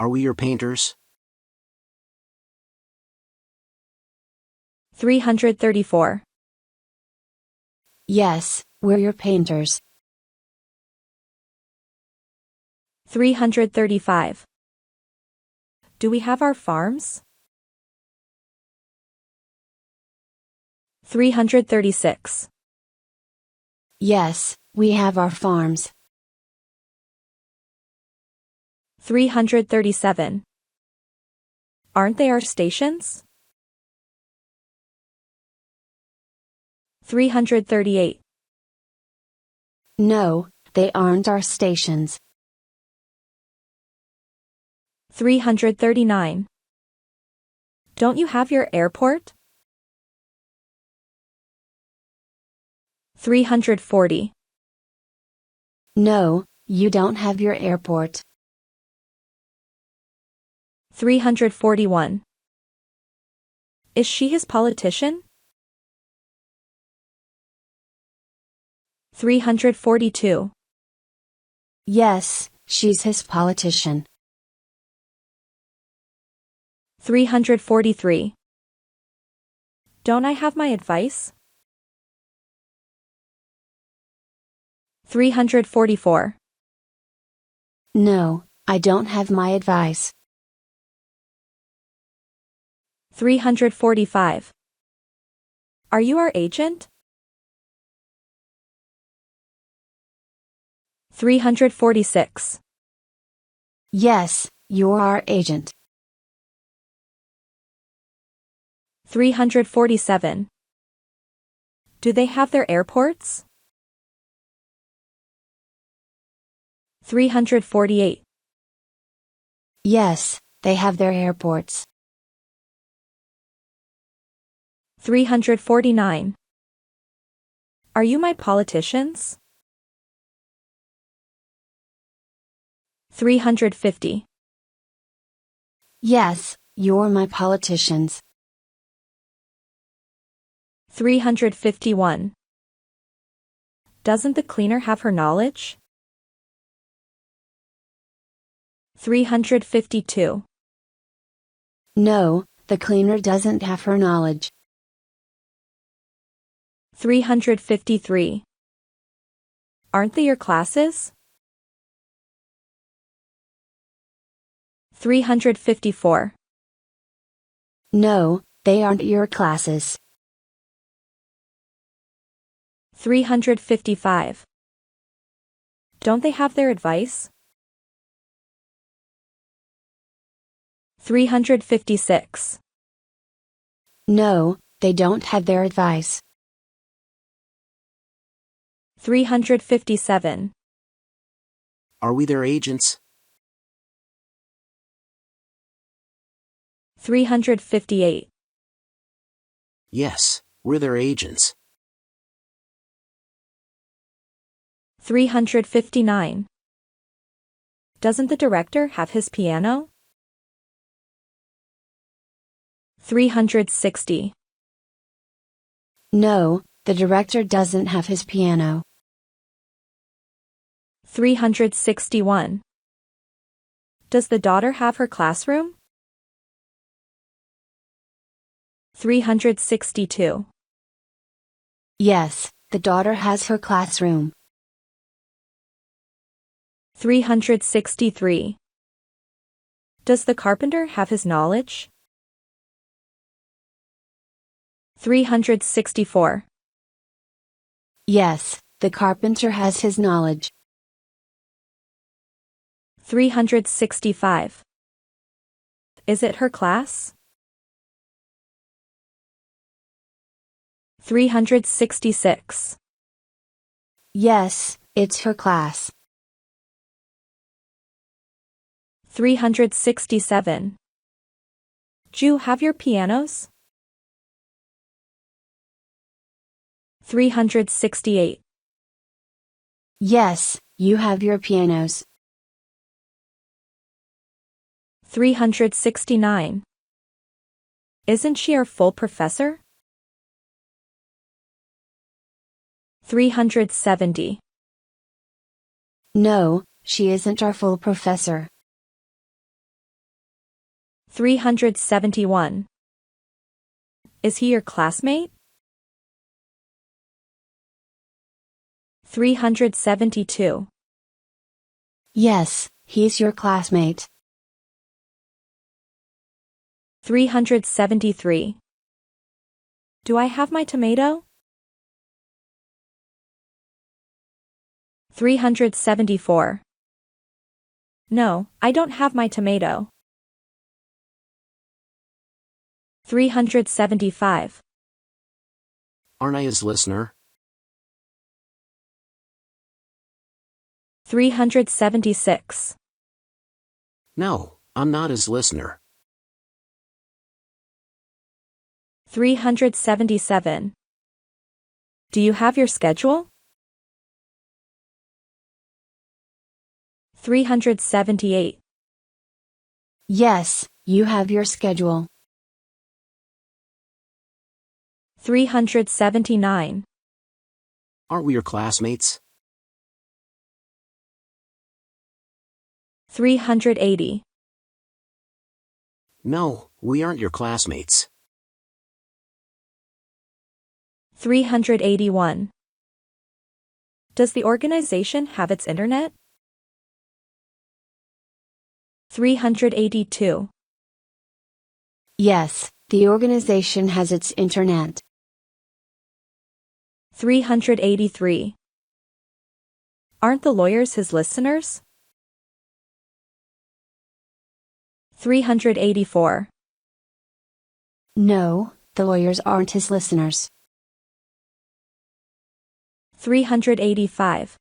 [SPEAKER 5] Are we your painters?
[SPEAKER 3] 334.
[SPEAKER 4] Yes, we're your painters.
[SPEAKER 3] 335. Do we have our farms? 336.
[SPEAKER 4] Yes, we have our farms.
[SPEAKER 3] 337. Aren't they our stations? 338.
[SPEAKER 4] No, they aren't our stations.
[SPEAKER 3] 339. Don't you have your airport? 340.
[SPEAKER 4] No, you don't have your airport.
[SPEAKER 3] 341. Is she his politician? 342.
[SPEAKER 4] Yes, she's his politician.
[SPEAKER 3] 343. Don't I have my advice? 344.
[SPEAKER 4] No, I don't have my advice.
[SPEAKER 3] 345. Are you our agent? 346.
[SPEAKER 4] Yes, you're our agent.
[SPEAKER 3] 347. Do they have their airports? 348.
[SPEAKER 4] Yes, they have their airports.
[SPEAKER 3] 349. Are you my politicians? 350.
[SPEAKER 4] Yes, you're my politicians.
[SPEAKER 3] 351. Doesn't the cleaner have her knowledge? 352.
[SPEAKER 4] No, the cleaner doesn't have her knowledge.
[SPEAKER 3] 353. Aren't they your classes? 354.
[SPEAKER 4] No, they aren't your classes.
[SPEAKER 3] 355. Don't they have their advice? 356.
[SPEAKER 4] No, they don't have their advice.
[SPEAKER 3] 357.
[SPEAKER 5] Are we their agents?
[SPEAKER 3] 358.
[SPEAKER 5] Yes, we're their agents.
[SPEAKER 3] 359. Doesn't the director have his piano? 360.
[SPEAKER 4] No, the director doesn't have his piano.
[SPEAKER 3] 361. Does the daughter have her classroom? 362.
[SPEAKER 4] Yes, the daughter has her classroom.
[SPEAKER 3] 363. Does the carpenter have his knowledge? 364.
[SPEAKER 4] Yes, the carpenter has his knowledge.
[SPEAKER 3] 365. Is it her class? 366.
[SPEAKER 4] Yes, it's her class.
[SPEAKER 3] 367. Do you have your pianos? 368.
[SPEAKER 4] Yes, you have your pianos.
[SPEAKER 3] 369. Isn't she our full professor? 370.
[SPEAKER 4] No, she isn't our full professor.
[SPEAKER 3] 371. Is he your classmate? 372.
[SPEAKER 4] Yes, he's your classmate.
[SPEAKER 3] 373. Do I have my tomato? 374. No, I don't have my tomato. 375.
[SPEAKER 5] Aren't I his listener?
[SPEAKER 3] 376.
[SPEAKER 5] No, I'm not his listener.
[SPEAKER 3] 377. Do you have your schedule? 378.
[SPEAKER 4] Yes, you have your schedule.
[SPEAKER 3] 379.
[SPEAKER 5] Aren't we your classmates?
[SPEAKER 3] 380.
[SPEAKER 5] No, we aren't your classmates.
[SPEAKER 3] 381. Does the organization have its internet? 382.
[SPEAKER 4] Yes, the organization has its internet.
[SPEAKER 3] 383. Aren't the lawyers his listeners? 384.
[SPEAKER 4] No, the lawyers aren't his listeners.
[SPEAKER 3] 385.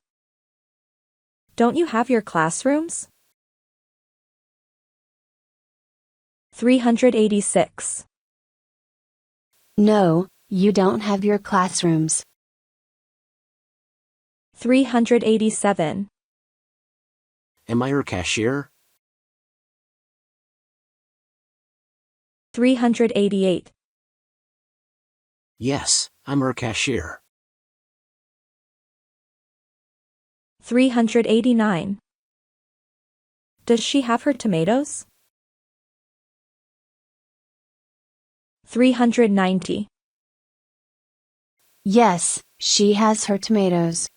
[SPEAKER 3] Don't you have your classrooms? 386.
[SPEAKER 4] No, you don't have your classrooms.
[SPEAKER 3] 387.
[SPEAKER 5] Am I your cashier?
[SPEAKER 3] 388.
[SPEAKER 5] Yes, I'm her cashier.
[SPEAKER 3] 389. Does she have her tomatoes? 390.
[SPEAKER 4] Yes, she has her tomatoes.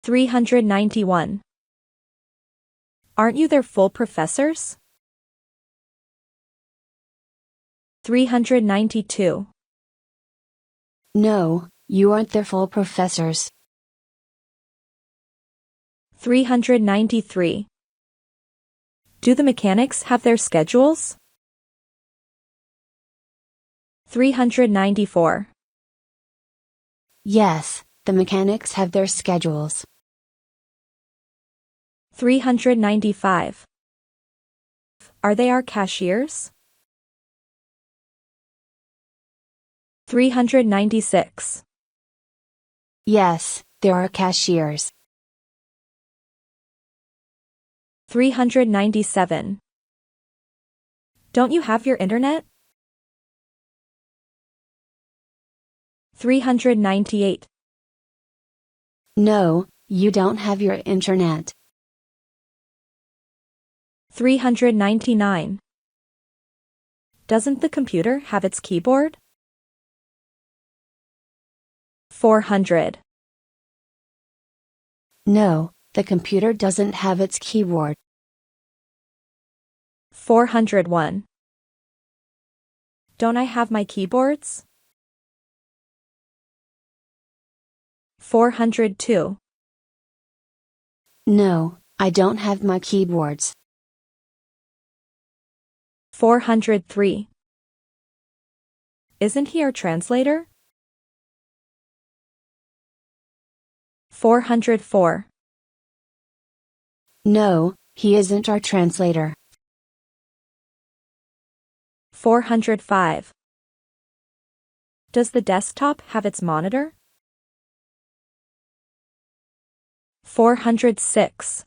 [SPEAKER 3] 391. Aren't you their full professors? 392.
[SPEAKER 4] No, you aren't their full professors.
[SPEAKER 3] 393. Do the mechanics have their schedules? 394.
[SPEAKER 4] Yes, the mechanics have their schedules.
[SPEAKER 3] 395. Are they our cashiers? 396.
[SPEAKER 4] Yes, there are cashiers.
[SPEAKER 3] 397. Don't you have your internet? 398.
[SPEAKER 4] No, you don't have your internet.
[SPEAKER 3] 399. Doesn't the computer have its keyboard? 400.
[SPEAKER 4] No, the computer doesn't have its keyboard.
[SPEAKER 3] 401. Don't I have my keyboards? 402.
[SPEAKER 4] No, I don't have my keyboards.
[SPEAKER 3] 403. Isn't he our translator? 404.
[SPEAKER 4] No, he isn't our translator.
[SPEAKER 3] 405. Does the desktop have its monitor? 406.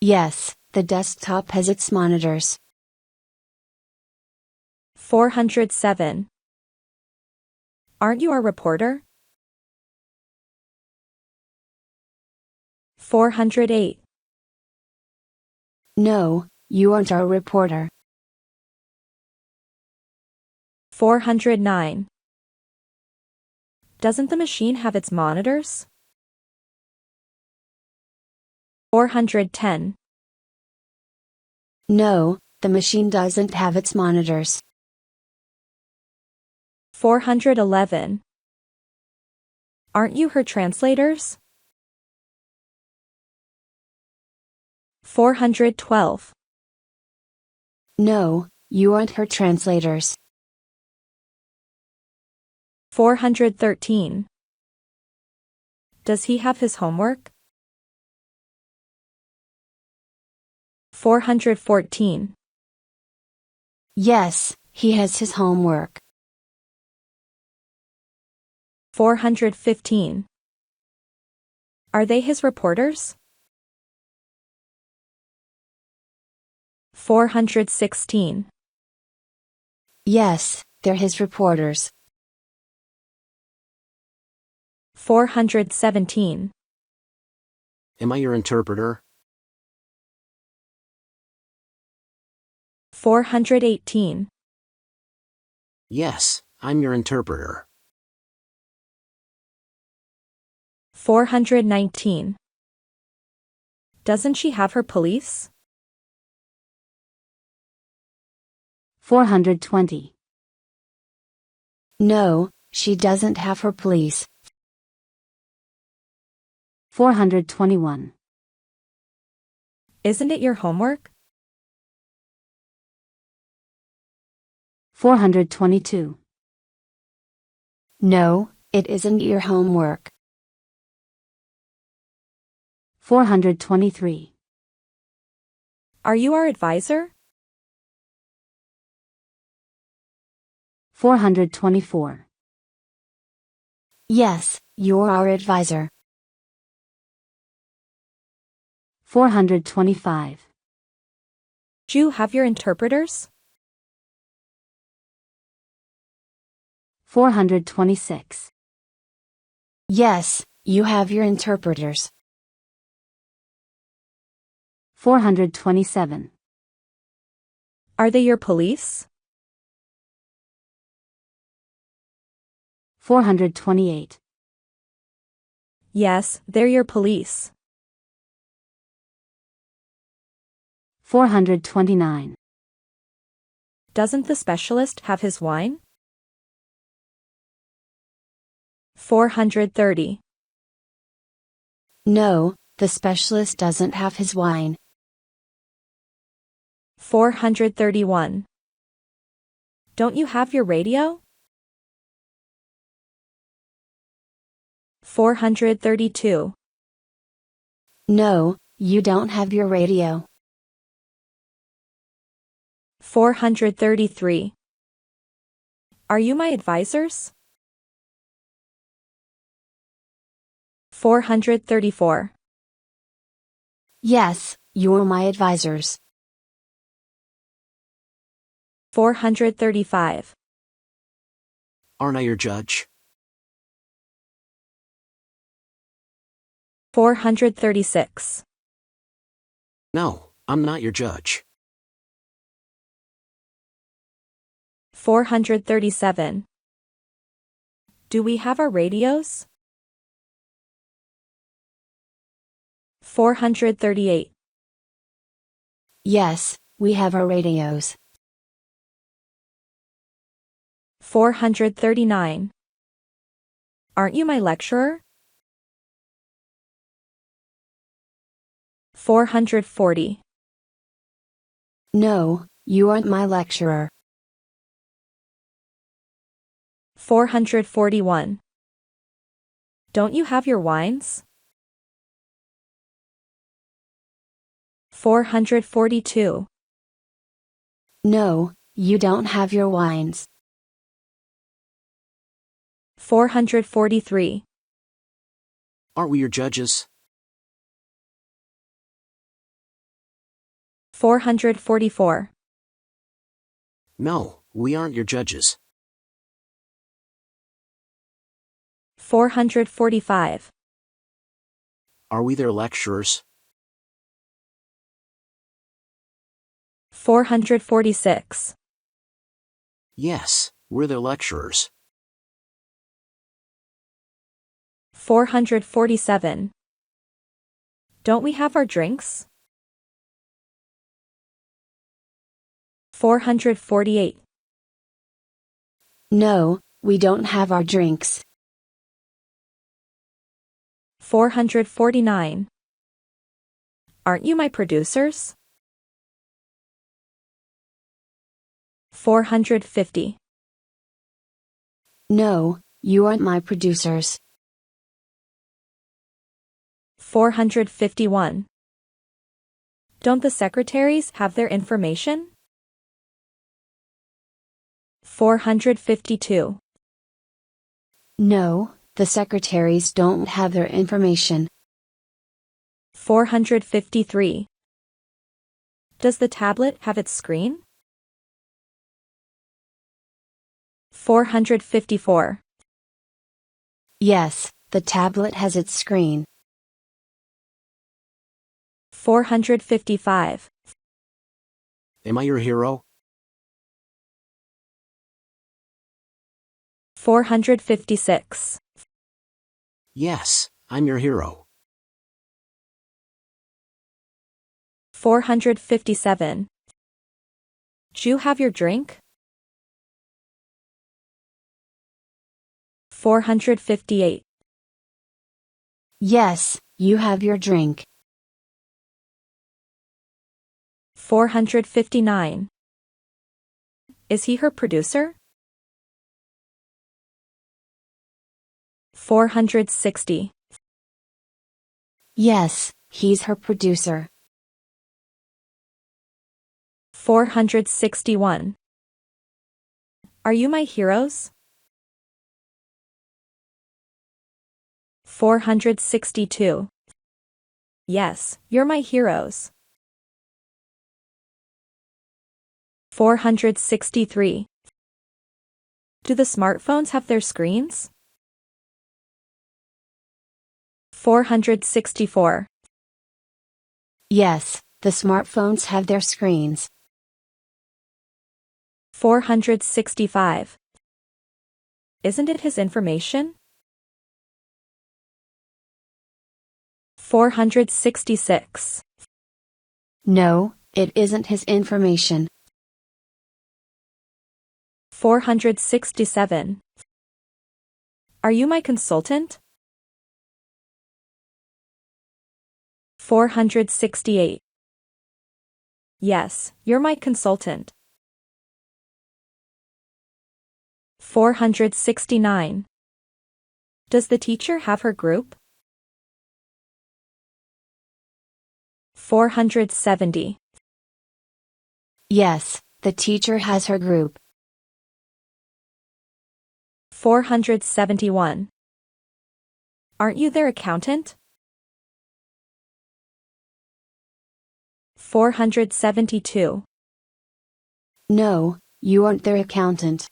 [SPEAKER 4] Yes, the desktop has its monitors.
[SPEAKER 3] 407. Aren't you our reporter? 408.
[SPEAKER 4] No, you aren't our reporter.
[SPEAKER 3] 409. Doesn't the machine have its monitors? 410.
[SPEAKER 4] No, the machine doesn't have its monitors.
[SPEAKER 3] 411. Aren't you her translators? 412.
[SPEAKER 4] No, you aren't her translators.
[SPEAKER 3] 413. Does he have his homework? 414.
[SPEAKER 4] Yes, he has his homework.
[SPEAKER 3] 415. Are they his reporters? 416.
[SPEAKER 4] Yes, they're his reporters.
[SPEAKER 3] 417.
[SPEAKER 5] Am I your interpreter?
[SPEAKER 3] 418.
[SPEAKER 5] Yes, I'm your interpreter.
[SPEAKER 3] 419. Doesn't she have her police?
[SPEAKER 4] 420. No, she doesn't have her police. 421.
[SPEAKER 3] Isn't it your homework?
[SPEAKER 4] 422. No, It isn't your homework.
[SPEAKER 6] 423.
[SPEAKER 3] Are you our advisor?
[SPEAKER 6] 424.
[SPEAKER 4] Yes, you're our advisor.
[SPEAKER 6] 425.
[SPEAKER 3] Do you have your interpreters?
[SPEAKER 6] 426.
[SPEAKER 4] Yes, you have your interpreters.
[SPEAKER 6] 427.
[SPEAKER 3] Are they your police?
[SPEAKER 6] 428.
[SPEAKER 3] Yes, they're your police.
[SPEAKER 6] 429.
[SPEAKER 3] Doesn't the specialist have his wine? 430.
[SPEAKER 4] No, the specialist doesn't have his wine.
[SPEAKER 3] 431. Don't you have your radio? 432.
[SPEAKER 4] No, you don't have your radio.
[SPEAKER 3] 433. Are you my advisors? 434.
[SPEAKER 4] Yes, you're my advisors.
[SPEAKER 3] 435.
[SPEAKER 5] Aren't I your judge?
[SPEAKER 3] 436.
[SPEAKER 5] No, I'm not your judge.
[SPEAKER 3] 437. Do we have our radios? 438.
[SPEAKER 4] Yes, we have our radios.
[SPEAKER 3] 439. Aren't you my lecturer? 440.
[SPEAKER 4] No, you aren't my lecturer.
[SPEAKER 3] 441. Don't you have your wines? 442.
[SPEAKER 4] No, you don't have your wines.
[SPEAKER 3] 443.
[SPEAKER 5] Aren't we your judges?
[SPEAKER 3] 444.
[SPEAKER 5] No, we aren't your judges.
[SPEAKER 3] 445.
[SPEAKER 5] Are we their lecturers?
[SPEAKER 3] 446.
[SPEAKER 5] Yes, we're their lecturers.
[SPEAKER 3] 447. Don't we have our drinks? 448.
[SPEAKER 4] No, we don't have our drinks.
[SPEAKER 3] 449. Aren't you my producers? 450.
[SPEAKER 4] No, you aren't my producers.
[SPEAKER 3] 451. Don't the secretaries have their information? 452.
[SPEAKER 4] No, the secretaries don't have their information.
[SPEAKER 3] 453. Does the tablet have its screen? 454.
[SPEAKER 4] Yes, the tablet has its screen.
[SPEAKER 3] 455.
[SPEAKER 5] Am I your hero?
[SPEAKER 3] 456.
[SPEAKER 5] Yes, I'm your hero.
[SPEAKER 3] 457. Do you have your drink? 458.
[SPEAKER 4] Yes, you have your drink.
[SPEAKER 3] 459. Is he her producer? 460.
[SPEAKER 4] Yes, he's her producer.
[SPEAKER 3] 461. Are you my heroes? 462. Yes, you're my heroes. 463. Do the smartphones have their screens? 464.
[SPEAKER 4] Yes, the smartphones have their screens.
[SPEAKER 3] 465. Isn't it his information? 466.
[SPEAKER 4] No, it isn't his information.
[SPEAKER 3] 467. Are you my consultant? 468. Yes, you're my consultant. 469. Does the teacher have her group? 470.
[SPEAKER 4] Yes, the teacher has her group.
[SPEAKER 3] 471. Aren't you their accountant? 472.
[SPEAKER 4] No, you aren't their accountant.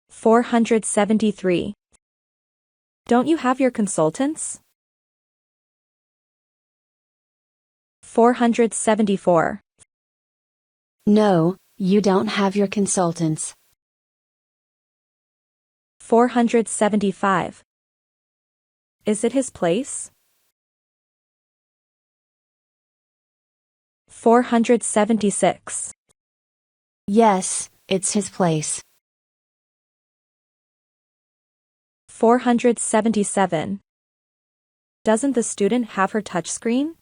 [SPEAKER 3] 473. Don't you have your consultants? 474.
[SPEAKER 4] No, you don't have your consultants.
[SPEAKER 3] 475. Is it his place? 476.
[SPEAKER 4] Yes, it's his place.
[SPEAKER 3] 477. Doesn't the student have her touchscreen?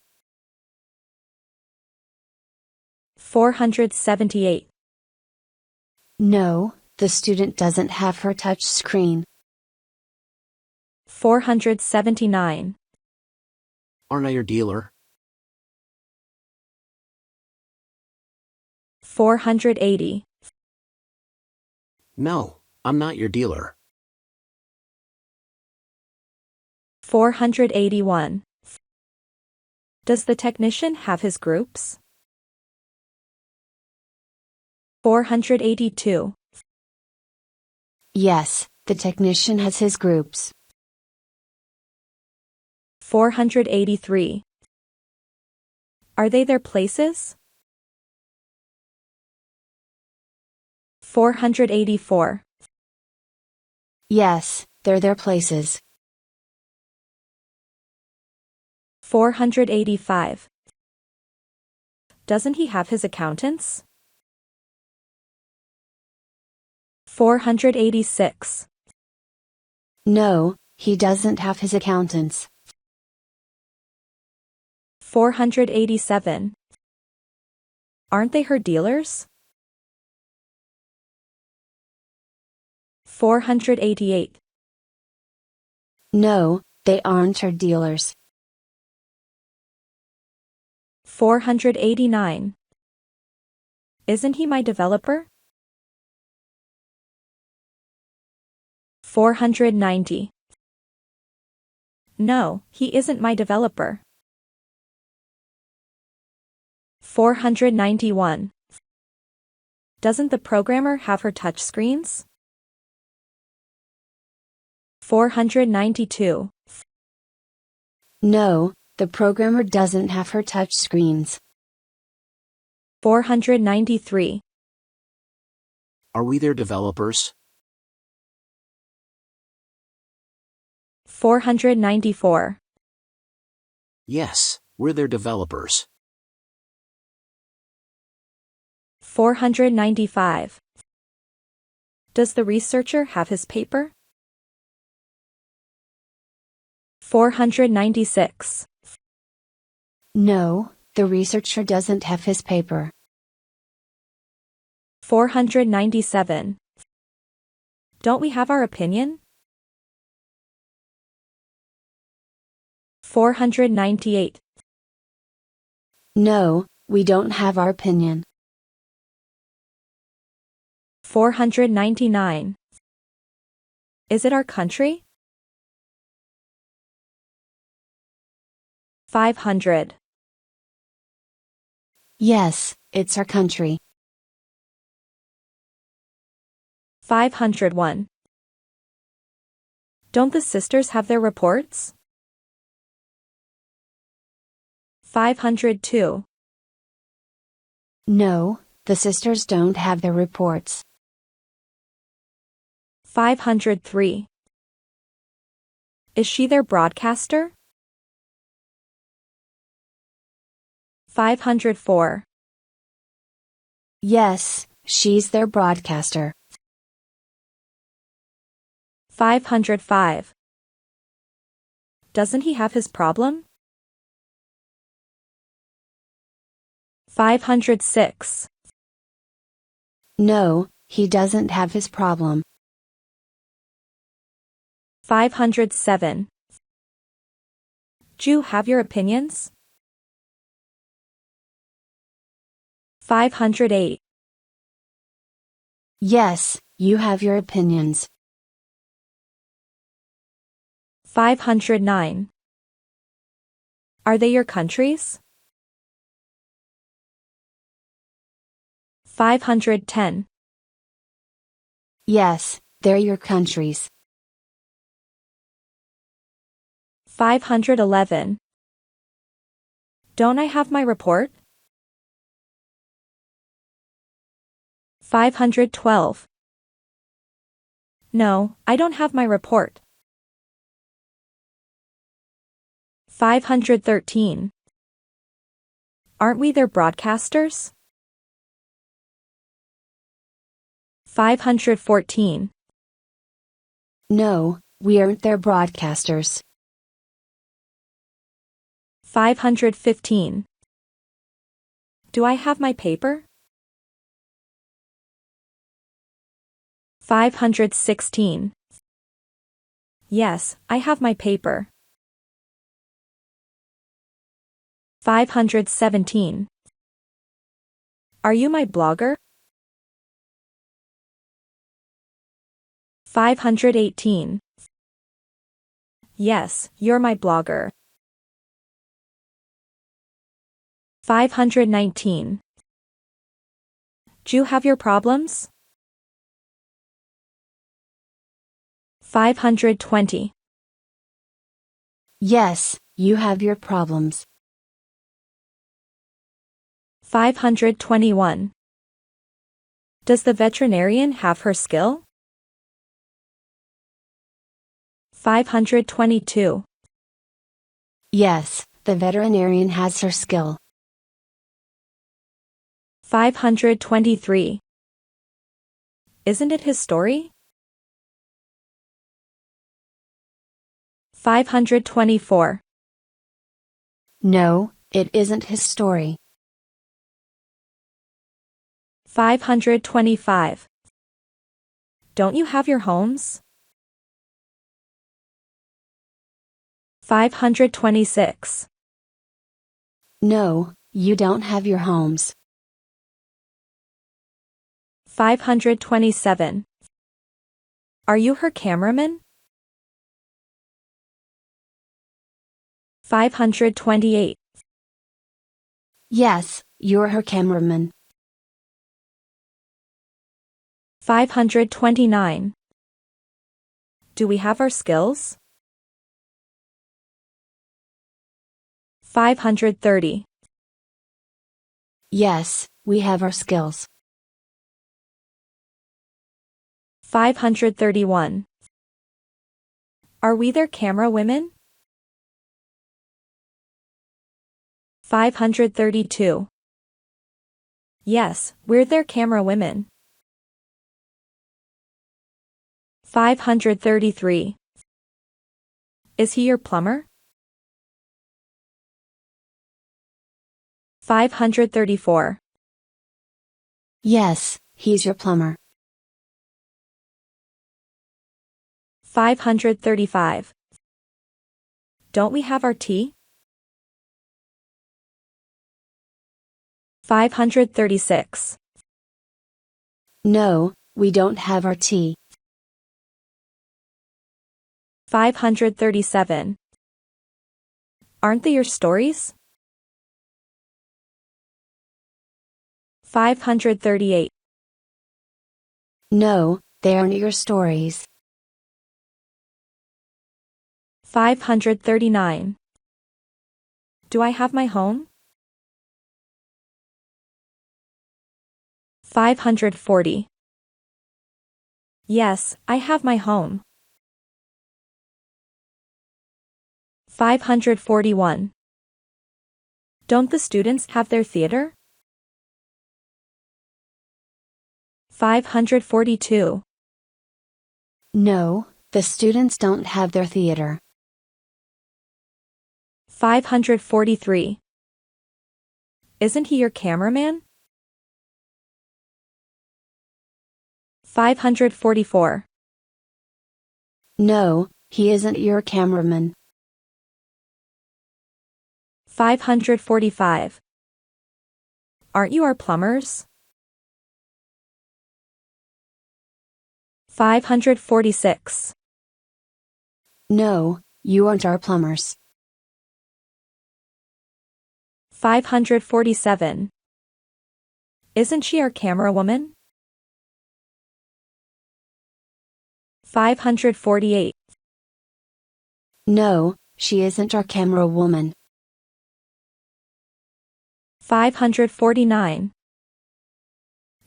[SPEAKER 3] 478.
[SPEAKER 4] No, the student doesn't have her touch screen.
[SPEAKER 3] 479.
[SPEAKER 5] Aren't I your dealer?
[SPEAKER 3] 480.
[SPEAKER 5] No, I'm not your dealer.
[SPEAKER 3] 481. Does the technician have his groups? 482.
[SPEAKER 4] Yes, the technician has his groups.
[SPEAKER 3] 483. Are they their places? 484.
[SPEAKER 4] Yes, they're their places.
[SPEAKER 3] 485. Doesn't he have his accountants? 486.
[SPEAKER 4] No, he doesn't have his accountants.
[SPEAKER 3] 487. Aren't they her dealers? 488.
[SPEAKER 4] No, they aren't her dealers.
[SPEAKER 3] 489. Isn't he my developer? 490. No, he isn't my developer. 491. Doesn't the programmer have her touchscreens? 492.
[SPEAKER 4] No, the programmer doesn't have her touch screens.
[SPEAKER 3] 493.
[SPEAKER 5] Are we their developers?
[SPEAKER 3] 494.
[SPEAKER 5] Yes, we're their developers.
[SPEAKER 3] 495. Does the researcher have his paper? 496.
[SPEAKER 4] No, the researcher doesn't have his paper.
[SPEAKER 3] 497. Don't we have our opinion? 498.
[SPEAKER 4] No, we don't have our opinion.
[SPEAKER 3] 499. Is it our country? 500.
[SPEAKER 4] Yes, it's our country.
[SPEAKER 3] 501. Don't the sisters have their reports? 502.
[SPEAKER 4] No, the sisters don't have their reports.
[SPEAKER 3] 503. Is she their broadcaster? 504.
[SPEAKER 4] Yes, she's their broadcaster.
[SPEAKER 3] 505. Doesn't he have his problem? 506.
[SPEAKER 4] No, he doesn't have his problem.
[SPEAKER 3] 507. Do you have your opinions? 508.
[SPEAKER 4] Yes, you have your opinions.
[SPEAKER 3] 509. Are they your countries? 510.
[SPEAKER 4] Yes, they're your countries.
[SPEAKER 3] 511. Don't I have my report? 512. No, I don't have my report. 513. Aren't we their broadcasters? 514.
[SPEAKER 4] No, we aren't their broadcasters.
[SPEAKER 3] 515. Do I have my paper? 516. Yes, I have my paper. 517. Are you my blogger? 518. Yes, you're my blogger. 519. Do you have your problems? 520.
[SPEAKER 4] Yes, you have your problems.
[SPEAKER 3] 521. Does the veterinarian have her skill? 522.
[SPEAKER 4] Yes, the veterinarian has her skill.
[SPEAKER 3] 523. Isn't it his story? 524.
[SPEAKER 4] No, it isn't his story.
[SPEAKER 3] 525. Don't you have your homes? 526.
[SPEAKER 4] No, you don't have your homes.
[SPEAKER 3] 527. Are you her cameraman? 528.
[SPEAKER 4] Yes, you're her cameraman.
[SPEAKER 3] 529. Do we have our skills? 530.
[SPEAKER 4] Yes, we have our skills.
[SPEAKER 3] 531. Are we their camera women? 532. Yes, we're their camera women. 533. Is he your plumber? 534.
[SPEAKER 4] Yes, he's your plumber.
[SPEAKER 3] 535. Don't we have our tea? 536.
[SPEAKER 4] No, we don't have our tea.
[SPEAKER 3] 537. Aren't they your stories? 538.
[SPEAKER 4] No, they aren't your stories.
[SPEAKER 3] 539. Do I have my home? 540. Yes, I have my home. 541. Don't the students have their theater? 542.
[SPEAKER 4] No, the students don't have their theater.
[SPEAKER 3] 543. Isn't he your cameraman? 544.
[SPEAKER 4] No, he isn't your cameraman.
[SPEAKER 3] 545. Aren't you our plumbers? 546.
[SPEAKER 4] No, you aren't our plumbers.
[SPEAKER 3] 547. Isn't she our camera woman? 548.
[SPEAKER 4] No, she isn't our camera woman.
[SPEAKER 3] 549.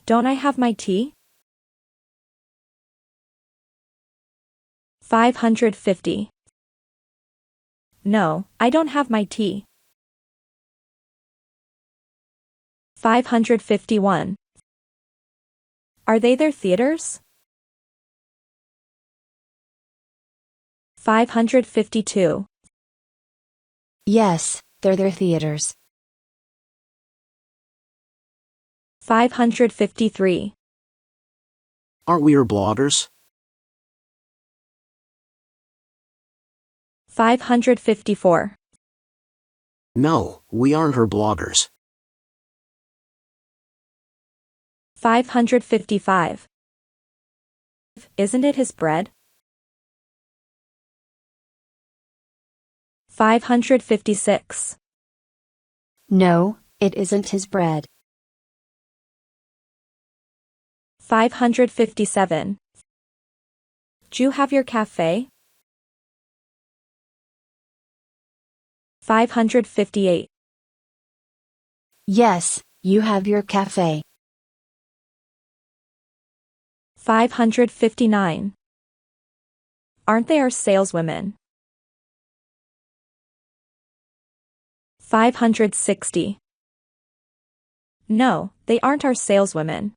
[SPEAKER 3] Don't I have my tea? 550. No, I don't have my tea. 551. Are they their theaters? 552.
[SPEAKER 4] Yes, they're their theaters.
[SPEAKER 3] 553.
[SPEAKER 5] Aren't we your bloggers?
[SPEAKER 3] 554.
[SPEAKER 5] No, we aren't her bloggers.
[SPEAKER 3] 555. Isn't it his bread? 556.
[SPEAKER 4] No, it isn't his bread.
[SPEAKER 3] 557. Do you have your cafe? 558.
[SPEAKER 4] Yes, you have your cafe.
[SPEAKER 3] 559. Aren't they our saleswomen? 560. No, they aren't our saleswomen.